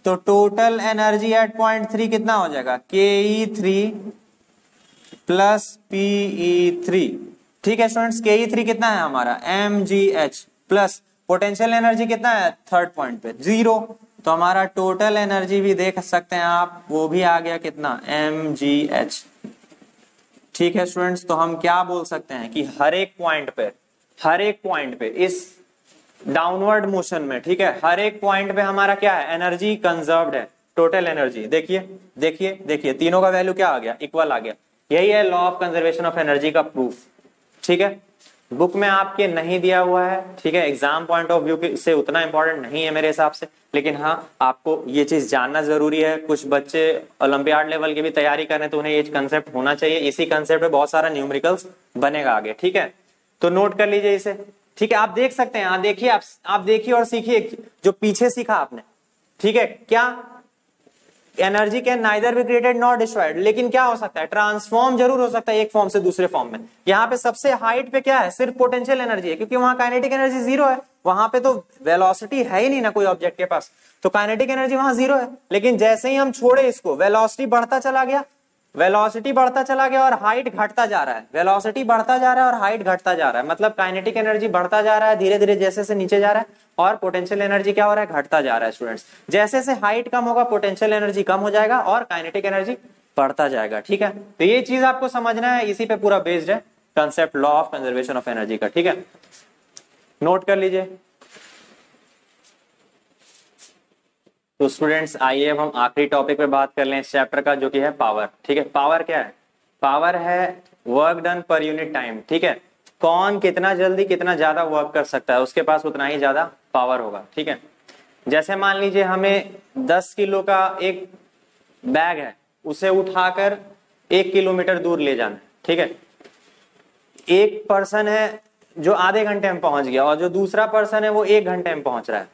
तो टोटल एनर्जी एट पॉइंट 3 कितना हो जाएगा, ke3 प्लस pe3। ठीक है स्टूडेंट्स, ke3 कितना है हमारा mgh प्लस पोटेंशियल एनर्जी कितना है थर्ड पॉइंट पे 0। तो हमारा टोटल एनर्जी भी देख सकते हैं आप, वो भी आ गया कितना mgh। ठीक है स्टूडेंट्स, तो हम क्या बोल सकते हैं कि हर एक पॉइंट पे इस डाउनवर्ड मोशन में, ठीक है, हर एक पॉइंट पे हमारा क्या है, एनर्जी कंजर्व्ड है, टोटल एनर्जी। देखिए देखिए देखिए, तीनों का वैल्यू क्या आ गया, इक्वल आ गया। यही है law of conservation of energy का प्रूफ। ठीक है, बुक में आपके नहीं दिया हुआ है, ठीक है, एग्जाम पॉइंट ऑफ व्यू से उतना इंपॉर्टेंट नहीं है मेरे हिसाब से, लेकिन हाँ आपको ये चीज जानना जरूरी है। कुछ बच्चे ओलंपियाड लेवल की भी तैयारी कर रहे हैं तो उन्हें ये कंसेप्ट होना चाहिए। इसी कंसेप्ट पे बहुत सारा न्यूमेरिकल्स बनेगा आगे। ठीक है, तो नोट कर लीजिए इसे। ठीक है, आप देख सकते हैं, आप देखिए और सीखिए जो पीछे सीखा आपने। ठीक है, क्या energy can neither be created not destroyed, लेकिन क्या हो सकता है, ट्रांसफॉर्म जरूर हो सकता है एक फॉर्म से दूसरे फॉर्म में। यहाँ पे सबसे हाइट पे क्या है, सिर्फ पोटेंशियल एनर्जी है, क्योंकि वहां काइनेटिक एनर्जी 0 है, वहां पे तो वेलोसिटी है ही नहीं ना कोई ऑब्जेक्ट के पास, तो काइनेटिक एनर्जी वहां 0 है। लेकिन जैसे ही हम छोड़े इसको, वेलोसिटी बढ़ता चला गया और हाइट घटता जा रहा है, वेलोसिटी बढ़ता जा रहा है और हाइट घटता जा रहा है, मतलब काइनेटिक एनर्जी बढ़ता जा रहा है धीरे धीरे जैसे से नीचे जा रहा है, और पोटेंशियल एनर्जी क्या हो रहा है, घटता जा रहा है स्टूडेंट्स। जैसे से हाइट कम होगा पोटेंशियल एनर्जी कम हो जाएगा और काइनेटिक एनर्जी बढ़ता जाएगा। ठीक है, तो ये चीज आपको समझना है, इसी पे पूरा बेस्ड है concept law of conservation of energy का। ठीक है, नोट कर लीजिए। तो स्टूडेंट्स आइए अब हम आखिरी टॉपिक पे बात कर लें इस चैप्टर का, जो कि है पावर। ठीक है, पावर क्या है, पावर है work done per unit time. ठीक है, कौन कितना जल्दी कितना ज्यादा वर्क कर सकता है, उसके पास उतना ही ज्यादा पावर होगा। ठीक है, जैसे मान लीजिए हमें 10 किलो का एक बैग है, उसे उठाकर 1 किलोमीटर दूर ले जाना है। ठीक है, एक पर्सन है जो आधे घंटे में पहुंच गया और जो दूसरा पर्सन है वो 1 घंटे में पहुंच रहा है।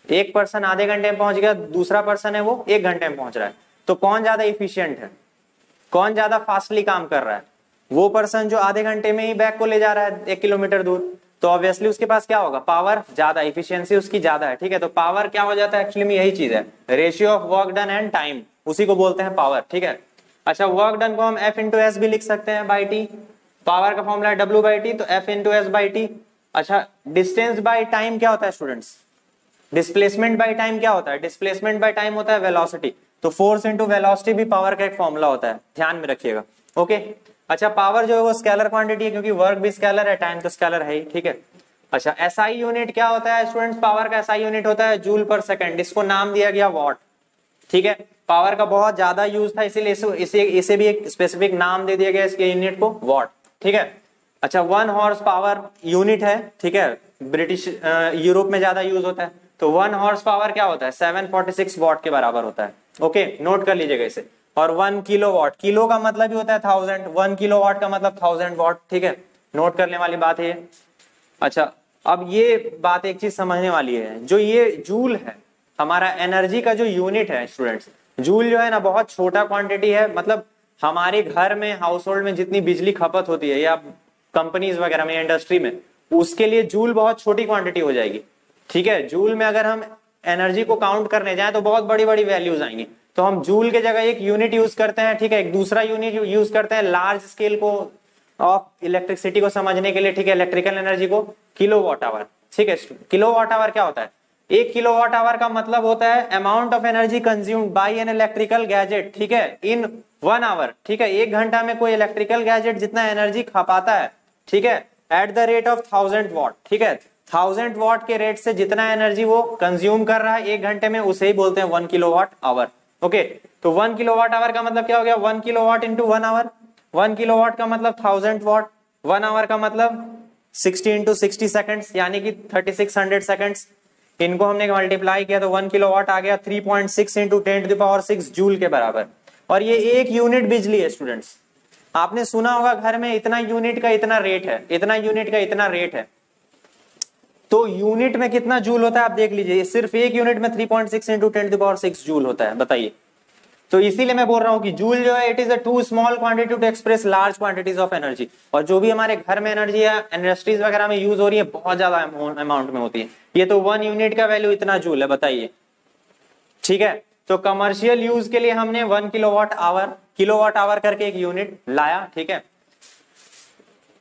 एक पर्सन आधे घंटे में पहुंच गया, दूसरा पर्सन है वो 1 घंटे में पहुंच रहा है। तो कौन ज्यादा इफिशियंट है, कौन ज्यादा फास्टली काम कर रहा है, वो पर्सन जो आधे घंटे में ही बैग को ले जा रहा है 1 किलोमीटर दूर। तो ऑब्वियसली उसके पास क्या होगा, पावर ज्यादा, इफिशियंसी उसकी ज्यादा है। ठीक है, तो पावर क्या हो जाता है, एक्चुअली में यही चीज है, ratio of work done and time, उसी को बोलते हैं पावर। ठीक है, अच्छा वर्क डन को हम F इंटू एस भी लिख सकते हैं बाई टी, पावर का फॉर्मूला है W बाई टी, तो F into S by T. अच्छा डिस्टेंस बाई टाइम क्या होता है स्टूडेंट्स, डिस्प्लेसमेंट बाय टाइम क्या होता है, डिस्प्लेसमेंट बाय टाइम होता है वेलोसिटी, तो फोर्स इनटू वेलोसिटी भी पावर का एक फॉर्मूला होता है, ध्यान में रखिएगा। ओके, अच्छा पावर जो है वो स्केलर क्वांटिटी है, क्योंकि वर्क भी स्केलर है, टाइम तो स्केलर है ही। ठीक है, अच्छा एसआई यूनिट क्या होता है स्टूडेंट्स, पावर का एसआई यूनिट होता है जूल पर सेकंड, इसको नाम दिया गया वॉट। ठीक है, पावर का बहुत ज्यादा यूज था, इसीलिए इसे भी एक स्पेसिफिक नाम दे दिया गया इसके यूनिट को, वॉट। ठीक है, अच्छा 1 हॉर्स पावर यूनिट है। ठीक है, ब्रिटिश यूरोप में ज्यादा यूज होता है, तो 1 हॉर्स पावर क्या होता है, 746 वॉट के बराबर होता है। ओके, नोट कर लीजिएगा इसे। और 1 किलो वॉट, किलो का मतलब ही होता है 1000, 1 किलो वॉट का मतलब 1000 वॉट। ठीक है, नोट करने वाली बात है। अच्छा अब ये बात एक चीज समझने वाली है, जो ये जूल है हमारा एनर्जी का जो यूनिट है स्टूडेंट्स, जूल जो है ना बहुत छोटा क्वांटिटी है, मतलब हमारे घर में हाउस होल्ड में जितनी बिजली खपत होती है या कंपनीज वगैरह में, इंडस्ट्री में, उसके लिए जूल बहुत छोटी क्वांटिटी हो जाएगी। ठीक है, जूल में अगर हम एनर्जी को काउंट करने जाएं तो बहुत बड़ी बड़ी वैल्यूज आएंगी, तो हम जूल के जगह एक यूनिट यूज करते हैं। ठीक है, एक दूसरा यूनिट यूज करते हैं लार्ज स्केल को ऑफ इलेक्ट्रिसिटी को समझने के लिए। ठीक है, इलेक्ट्रिकल एनर्जी को किलो वॉट आवर। ठीक है, किलो वॉट आवर क्या होता है, 1 किलो वॉट आवर का मतलब होता है amount of energy consumed by an electrical gadget. ठीक है, इन 1 आवर। ठीक है, 1 घंटा में कोई इलेक्ट्रिकल गैजेट जितना एनर्जी खपाता है, ठीक है, at the rate of 1000 what. ठीक है, 1000 वॉट के रेट से जितना एनर्जी वो कंज्यूम कर रहा है 1 घंटे में, उसे ही बोलते हैं 1 किलो वॉट आवर। ओके, तो 1 किलो वॉट आवर का मतलब क्या हो गया, 1 kilo watt into 1 hour, 1 kilo watt का मतलब 1000 वॉट, 1 आवर का मतलब 60 इंटू 60 सेकेंड्स यानी कि 3600 सेकेंड्स। इनको हमने मल्टीप्लाई किया तो 1 किलोवाट आ गया 3.6 इंटू 10⁶ जूल के बराबर। और ये एक यूनिट बिजली है स्टूडेंट्स। आपने सुना होगा घर में इतना यूनिट का इतना रेट है, इतना यूनिट का इतना रेट है। तो यूनिट में कितना जूल होता है आप देख लीजिए, सिर्फ एक यूनिट में 3.6 इंटू 10⁶ जूल होता है। बताइए, तो इसीलिए मैं बोल रहा हूं कि जूल जो है it is a too small quantity to express large quantities of energy. और जो भी हमारे घर में एनर्जी या इंडस्ट्रीज वगैरह में यूज हो रही है बहुत ज्यादा अमाउंट में होती है। ये तो 1 यूनिट का वैल्यू इतना जूल है, बताइए। ठीक है, तो कमर्शियल यूज के लिए हमने 1 किलोवाट आवर करके एक यूनिट लाया। ठीक है,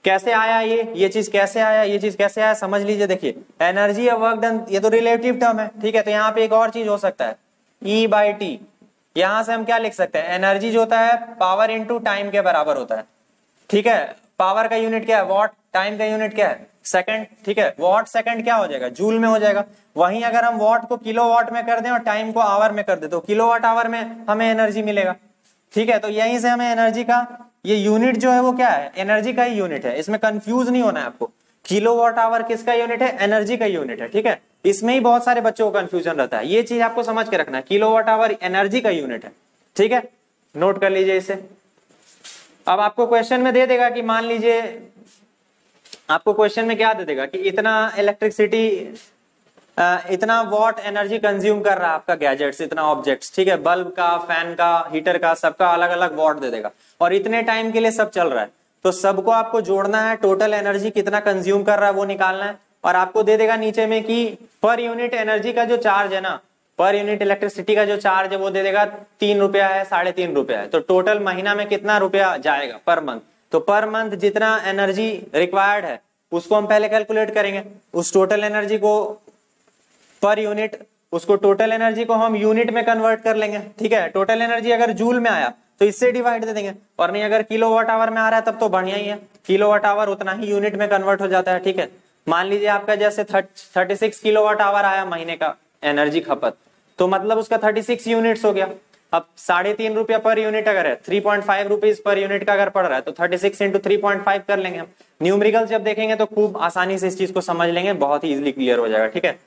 कैसे आया ये चीज कैसे आया, ये चीज कैसे आया समझ लीजिए। देखिए, एनर्जी या वर्क डन, ये तो रिलेटिव टर्म है। ठीक है, तो यहाँ पे एक और चीज हो सकता है E/T। यहां से हम क्या लिख सकते हैं, एनर्जी जो होता है पावर इंटू टाइम के बराबर होता है। ठीक है, पावर का यूनिट क्या है वॉट, टाइम का यूनिट क्या है सेकंड। ठीक है, वॉट सेकंड क्या हो जाएगा जूल में हो जाएगा। वहीं अगर हम वॉट को किलोवाट में कर दें और टाइम को आवर में कर दे तो किलोवाट आवर में हमें एनर्जी मिलेगा। ठीक है, तो यहीं से हमें एनर्जी का ये यूनिट जो है वो क्या है, एनर्जी का ही यूनिट है। इसमें कंफ्यूज नहीं होना है आपको, किलोवाट आवर किसका यूनिट है, एनर्जी का यूनिट है। ठीक है, इसमें ही बहुत सारे बच्चों को कंफ्यूजन रहता है, ये चीज आपको समझ के रखना है, किलोवाट आवर एनर्जी का यूनिट है। ठीक है, नोट कर लीजिए इसे। अब आपको क्वेश्चन में दे देगा कि मान लीजिए, आपको क्वेश्चन में क्या दे देगा कि इतना इलेक्ट्रिसिटी, इतना वॉट एनर्जी कंज्यूम कर रहा है आपका गैजेट्स, इतना ऑब्जेक्ट्स। ठीक है, बल्ब का, फैन का, हीटर का, सबका अलग अलग वॉट दे देगा और इतने टाइम के लिए सब चल रहा है। तो सबको आपको जोड़ना है, टोटल एनर्जी कितना कंज्यूम कर रहा है वो निकालना है। और आपको दे देगा नीचे में कि पर यूनिट एनर्जी का जो चार्ज है ना, पर यूनिट इलेक्ट्रिसिटी का जो चार्ज है वो दे देगा 3 रुपया है, 3.5 रुपया है। तो टोटल महीना में कितना रुपया जाएगा पर मंथ। तो पर मंथ जितना एनर्जी रिक्वायर्ड है उसको हम पहले कैलकुलेट करेंगे, उस टोटल एनर्जी को पर यूनिट, उसको टोटल एनर्जी को हम यूनिट में कन्वर्ट कर लेंगे। ठीक है, टोटल एनर्जी अगर जूल में आया तो इससे डिवाइड दे देंगे, और नहीं अगर किलोवाट आवर में आ रहा है तब तो बढ़िया ही है, किलोवाट आवर उतना ही यूनिट में कन्वर्ट हो जाता है। ठीक है, मान लीजिए आपका जैसे 36 किलोवाट आवर आया महीने का एनर्जी खपत, तो मतलब उसका 36 यूनिट्स हो गया। अब 3.5 रुपया पर यूनिट अगर है, 3.5 रुपीज पर यूनिट का अगर पड़ रहा है तो 36 इंटू 3.5 कर लेंगे हम। न्यूमेरिकल जब देखेंगे तो खूब आसानी से इस चीज को समझ लेंगे, बहुत ही इजिली क्लियर हो जाएगा। ठीक है,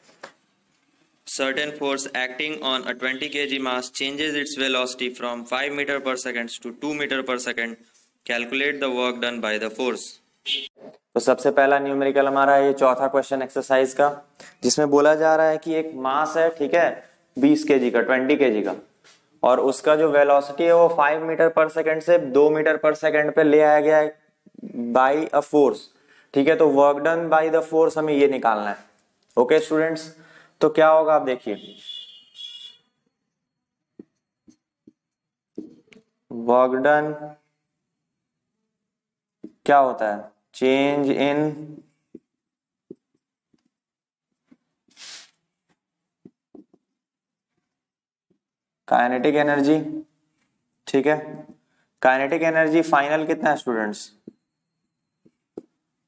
certain force acting on a 20 kg mass changes its velocity from 5 meter per second to 2 meter per second. Calculate the work done by the force. तो सबसे पहला न्यूमेरिकल हमारा ये चौथा क्वेश्चन एक्सरसाइज का, जिसमें बोला जा रहा है कि एक मास है, ठीक है, 20 केजी का, 20 केजी का, और उसका जो वेलोसिटी है वो 5 मीटर पर सेकंड से 2 मीटर पर सेकंड पे ले आया गया है बाई अ फोर्स। ठीक है, तो work done by the force हमें ये निकालना है। ओके स्टूडेंट्स, तो क्या होगा आप देखिए, वर्क डन क्या होता है, चेंज इन काइनेटिक एनर्जी। ठीक है, काइनेटिक एनर्जी फाइनल कितना है students,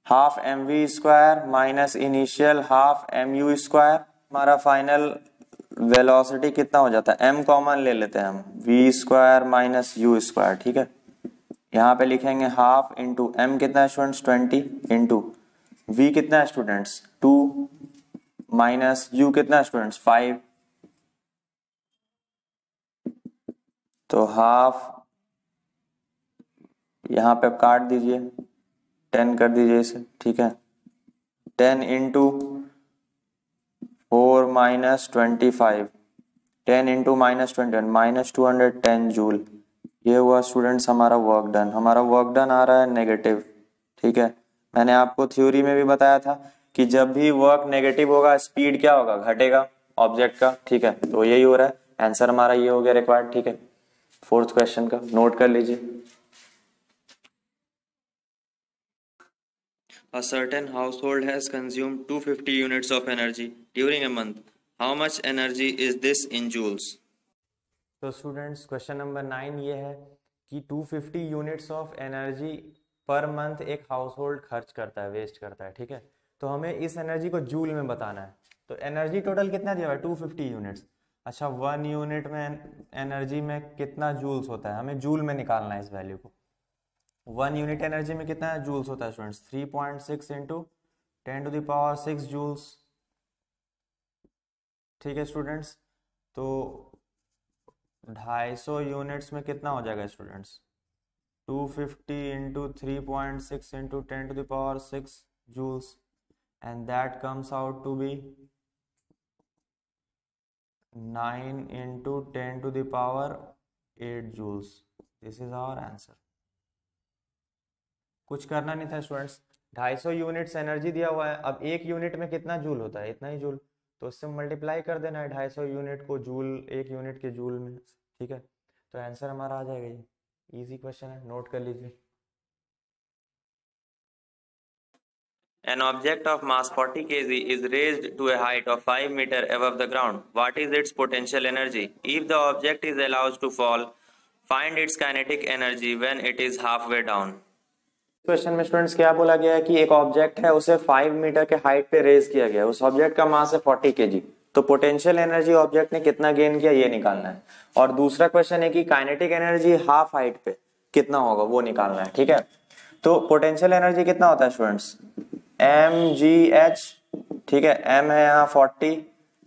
half mv² minus initial half mu²। हमारा फाइनल वेलोसिटी कितना हो जाता है, m कॉमन ले लेते हैं हम, v² माइनस u²। ठीक है, यहाँ पे लिखेंगे हाफ इंटू m कितना है स्टूडेंट्स 20 इंटू v कितना है स्टूडेंट्स 2 माइनस u कितना है स्टूडेंट्स 5। तो हाफ यहाँ पे काट दीजिए, 10 कर दीजिए इसे। ठीक है, 10 into 4 minus 25, 10 into minus 21 minus 210 joule. ये हुआ स्टूडेंट्स हमारा वर्क डन। हमारा वर्क डन आ रहा है नेगेटिव। ठीक है, मैंने आपको थ्योरी में भी बताया था कि जब भी वर्क नेगेटिव होगा स्पीड क्या होगा, घटेगा ऑब्जेक्ट का। ठीक है, तो यही हो रहा है, आंसर हमारा ये हो गया रिक्वायर्ड। ठीक है, फोर्थ क्वेश्चन का नोट कर लीजिए। A certain household has consumed 250 units of energy during a month. How much energy is this in joules? तो स्टूडेंट्स क्वेश्चन नंबर 9 ये है कि 250 units of energy per month एक हाउस होल्ड खर्च करता है, वेस्ट करता है। ठीक है, तो हमें इस एनर्जी को जूल में बताना है। तो एनर्जी टोटल कितना दिया हुआ है 250 यूनिट्स। अच्छा, 1 यूनिट में एनर्जी में कितना जूल्स होता है, हमें जूल में निकालना है इस वैल्यू को। 1 यूनिट एनर्जी में कितना जूल्स होता है स्टूडेंट्स, 3.6 इंटू 10⁶ जूल्स। ठीक है स्टूडेंट्स, तो 250 यूनिट्स में कितना हो जाएगा students? 250 into 3.6 into 10⁶ joules, and that comes out to be 9 into 10⁸ joules. This is our answer. कुछ करना नहीं था स्टूडेंट्स, 250 यूनिट्स एनर्जी दिया हुआ है। अब एक यूनिट में कितना जूल होता है? इतना ही जूल, तो उससे मल्टीप्लाई कर देना है 250 यूनिट को जूल, एक यूनिट के जूल में। ठीक है, तो आंसर हमारा आ जाएगा। ये इजी क्वेश्चन है, नोट कर लीजिए। An object of mass 40 kg is raised to a height of 5 meters above the ground. What is its potential energy? If the object is allowed to fall, find its kinetic energy when it is halfway down. Question में students क्या बोला गया है कि एक object है, उसे 5 metre के हाइट पे रेज किया गया, उस ऑब्जेक्ट का मास है 40 केजी, तो पोटेंशियल एनर्जी ऑब्जेक्ट ने कितना गेन किया ये निकालना है। और दूसरा क्वेश्चन है कि काइनेटिक एनर्जी हाफ हाइट पे कितना होगा वो निकालना है। ठीक है, तो पोटेंशियल एनर्जी कितना होता है स्टूडेंट्स? mgh। ठीक है, m है यहाँ 40,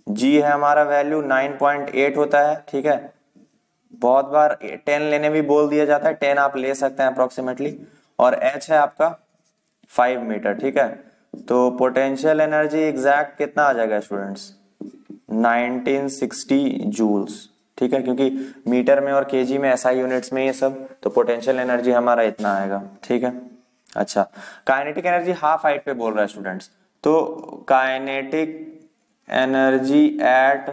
g है हमारा वैल्यू 9.8 होता है। ठीक है, बहुत बार 10 लेने भी बोल दिया जाता है, 10 आप ले सकते हैं अप्रोक्सीमेटली, और h है आपका 5 मीटर। ठीक है, तो पोटेंशियल एनर्जी एग्जैक्ट कितना आ जाएगा स्टूडेंट्स? 1960 जूल्स। ठीक है, क्योंकि मीटर में और केजी में एसआई यूनिट्स में ये सब, तो पोटेंशियल एनर्जी हमारा इतना आएगा। ठीक है, अच्छा, काइनेटिक एनर्जी हाफ हाइट पे बोल रहा है स्टूडेंट्स, तो kinetic energy at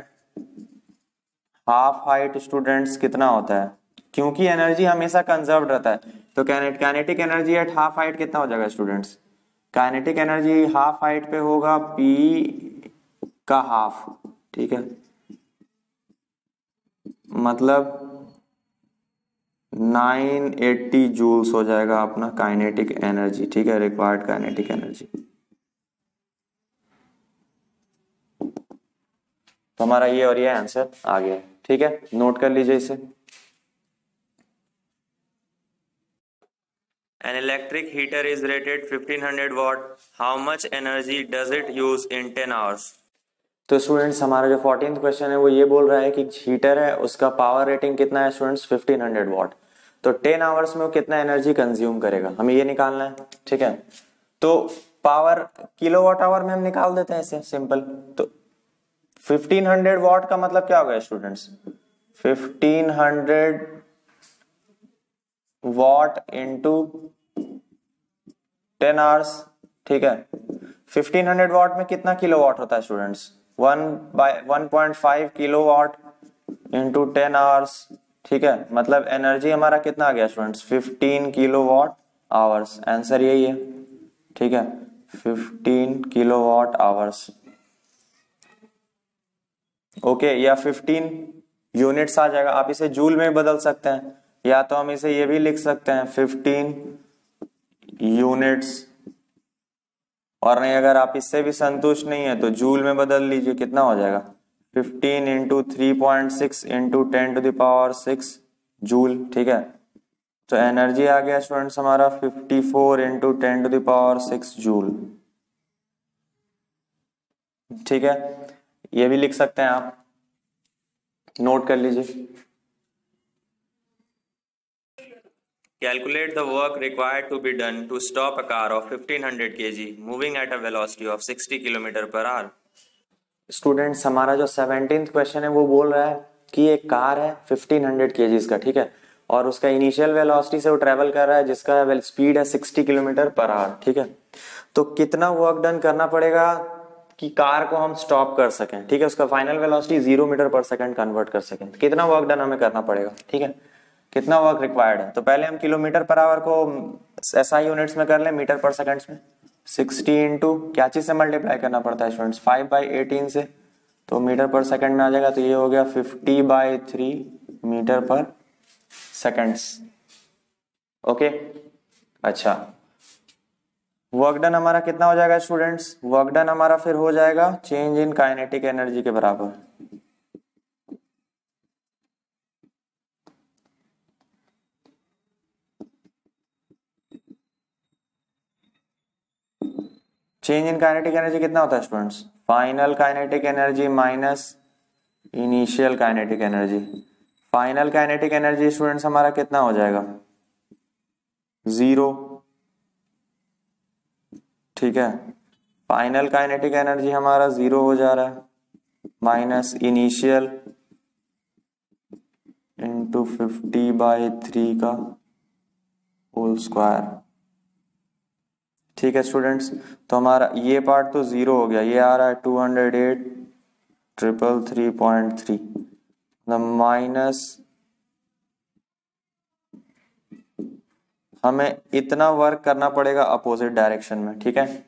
half height students कितना होता है? क्योंकि एनर्जी हमेशा कंजर्व्ड रहता है, तो kinetic energy at half height कितना हो जाएगा students? Kinetic energy half height पे होगा P का हाफ। ठीक है, मतलब 980 जूल्स हो जाएगा अपना काइनेटिक एनर्जी। ठीक है, रिक्वायर्ड काइनेटिक एनर्जी। तो हमारा ये और ये आंसर आ गया। ठीक है, नोट कर लीजिए इसे। An electric heater is rated 1500 watt. How much energy does it use in 10 hours? तो स्टूडेंट्स हमारा जो 14th क्वेश्चन है वो ये बोल रहा है कि हीटर है, उसका पावर रेटिंग कितना है स्टूडेंट्स? 1500 वॉट। तो 10 आवर्स में वो कितना एनर्जी कंज्यूम करेगा, हमें ये निकालना है। ठीक है, तो पावर किलोवाट आवर में हम निकाल देते हैं इसे, सिंपल। तो 1500 वॉट का मतलब क्या होगा स्टूडेंट्स? 1500 what into 10 hours. ठीक है, 1500 वॉट में कितना किलोवाट होता है स्टूडेंट्स? 1/1.5 kilowatt into 10 hours. ठीक है, मतलब एनर्जी हमारा कितना आ गया स्टूडेंट्स? 15 kilowatt hours. आंसर यही है। ठीक है, 15 किलोवाट आवर्स। ओके, या 15 यूनिट्स आ जाएगा, आप इसे जूल में बदल सकते हैं, या तो हम इसे ये भी लिख सकते हैं 15 यूनिट्स, और नहीं अगर आप इससे भी संतुष्ट नहीं है तो जूल में बदल लीजिए। कितना हो जाएगा? 15 इंटू 3.6 इंटू 10⁶ जूल। ठीक है, तो एनर्जी आ गया स्टूडेंट्स हमारा 54 इंटू 10⁶ जूल। ठीक है, ये भी लिख सकते हैं आप, नोट कर लीजिए। Calculate the work required to be done to stop a car of 1500 kg moving at a velocity of 60 km per hour. Students हमारा जो 17th क्वेश्चन है वो बोल रहा है कि एक कार है 1500 केजीज का। ठीक है, और उसका इनिशियल वेलोसिटी से वो ट्रेवल कर रहा है जिसका स्पीड है 60 किलोमीटर पर आवर। ठीक है, तो कितना वर्क डन करना पड़ेगा कि कार को हम स्टॉप कर सकें? ठीक है, उसका फाइनल वेलोसिटी 0 मीटर पर सेकंड कन्वर्ट कर सकें, तो कितना वर्क डन हमें करना पड़ेगा? ठीक है, कितना वर्क रिक्वायर्ड है? तो पहले हम किलोमीटर पर आवर को एसआई यूनिट्स में कर लें, मीटर पर सेकंड्स में। 60 इंटू क्या चीज से मल्टीप्लाई करना पड़ता है स्टूडेंट्स? 5/18 से, तो मीटर पर सेकंड में आ जाएगा, तो ये हो गया 50/3 मीटर पर सेकंड्स। ओके, अच्छा, वर्क डन हमारा कितना हो जाएगा स्टूडेंट्स? वर्क डन हमारा फिर हो जाएगा चेंज इन काइनेटिक एनर्जी के बराबर। चेंज इन काइनेटिक एनर्जी कितना होता है students? Final kinetic energy minus initial kinetic energy. Final kinetic energy students हमारा कितना हो जाएगा? 0। ठीक है, फाइनल काइनेटिक एनर्जी हमारा 0 हो जा रहा है माइनस इनिशियल इंटू 50/3 का होल स्क्वायर। ठीक है स्टूडेंट्स, तो हमारा ये पार्ट तो 0 हो गया, ये आ रहा है 208,333.3 माइनस हमें इतना वर्क करना पड़ेगा अपोजिट डायरेक्शन में। ठीक है,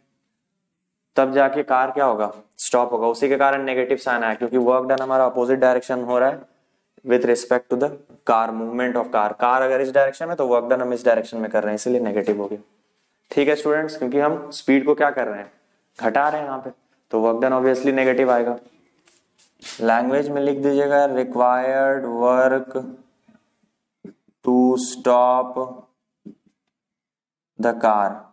तब जाके कार क्या होगा? स्टॉप होगा। उसी के कारण नेगेटिव साइन आया, क्योंकि वर्क डन हमारा अपोजिट डायरेक्शन हो रहा है with respect to the car, movement of car. Car अगर इस डायरेक्शन में तो वर्क डन हम इस डायरेक्शन में कर रहे हैं, इसलिए नेगेटिव हो गया। ठीक है स्टूडेंट्स, क्योंकि हम स्पीड को क्या कर रहे हैं? घटा रहे हैं यहाँ पे, तो वर्क डन ऑब्वियसली नेगेटिव आएगा। लैंग्वेज में लिख दीजिएगा required work to stop the car.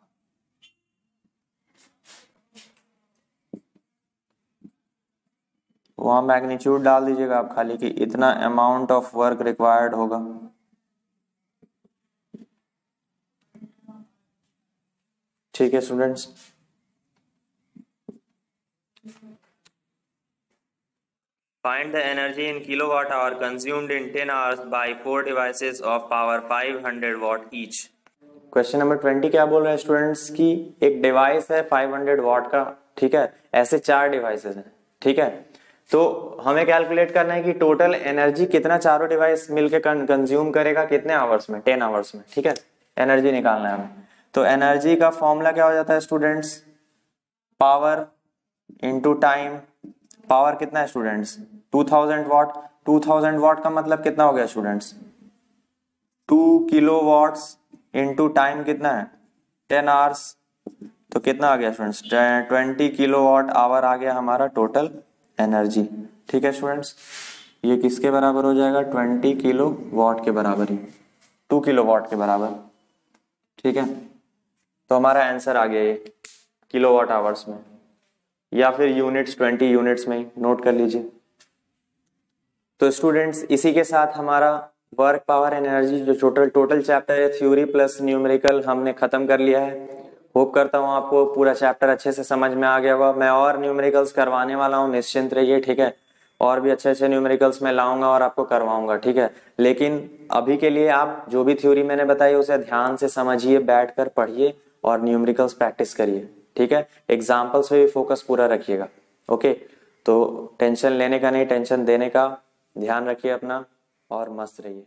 वहां मैग्नीट्यूड डाल दीजिएगा आप खाली कि इतना अमाउंट ऑफ वर्क रिक्वायर्ड होगा। ठीक है students, Find the energy in kilowatt hour consumed in 10 hours by 4 devices of power 500 watt each. Question number 20 क्या बोल रहा है स्टूडेंट्स की एक डिवाइस है 500 वॉट का। ठीक है, ऐसे 4 डिवाइसेस हैं। ठीक है, तो हमें कैलकुलेट करना है कि टोटल एनर्जी कितना चारों डिवाइस मिलके कंज्यूम करेगा, कितने आवर्स में? 10 आवर्स में। ठीक है, एनर्जी निकालना है हमें। तो एनर्जी का फॉर्मूला क्या हो जाता है students? Power into time. Power कितना है स्टूडेंट्स? 2000 वॉट। 2000 वॉट का मतलब कितना हो गया students? 2 kilo watts into time कितना है? 10 आवर्स। तो कितना आ गया स्टूडेंट्स? 20 किलो वॉट आवर आ गया हमारा टोटल एनर्जी। ठीक है स्टूडेंट्स, ये किसके बराबर हो जाएगा? 20 किलो वॉट के बराबर ही, 2 किलो वॉट के बराबर। ठीक है, तो हमारा आंसर आ गया ये किलो वॉट आवर्स में, या फिर यूनिट्स 20 यूनिट्स में ही नोट कर लीजिए। तो स्टूडेंट्स इसी के साथ हमारा वर्क पावर एनर्जी जो टोटल चैप्टर है थ्योरी प्लस न्यूमेरिकल हमने खत्म कर लिया है। होप करता हूँ आपको पूरा चैप्टर अच्छे से समझ में आ गया होगा। मैं और न्यूमेरिकल्स करवाने वाला हूँ, निश्चिंत रहिए। ठीक है, और भी अच्छे अच्छे न्यूमेरिकल्स मैं लाऊंगा और आपको करवाऊंगा। ठीक है, लेकिन अभी के लिए आप जो भी थ्योरी मैंने बताई उसे ध्यान से समझिए, बैठकर पढ़िए और न्यूमेरिकल्स प्रैक्टिस करिए। ठीक है, एग्जाम्पल्स पे भी फोकस पूरा रखिएगा। ओके, तो टेंशन लेने का नहीं, टेंशन देने का ध्यान रखिए अपना और मस्त रहिए।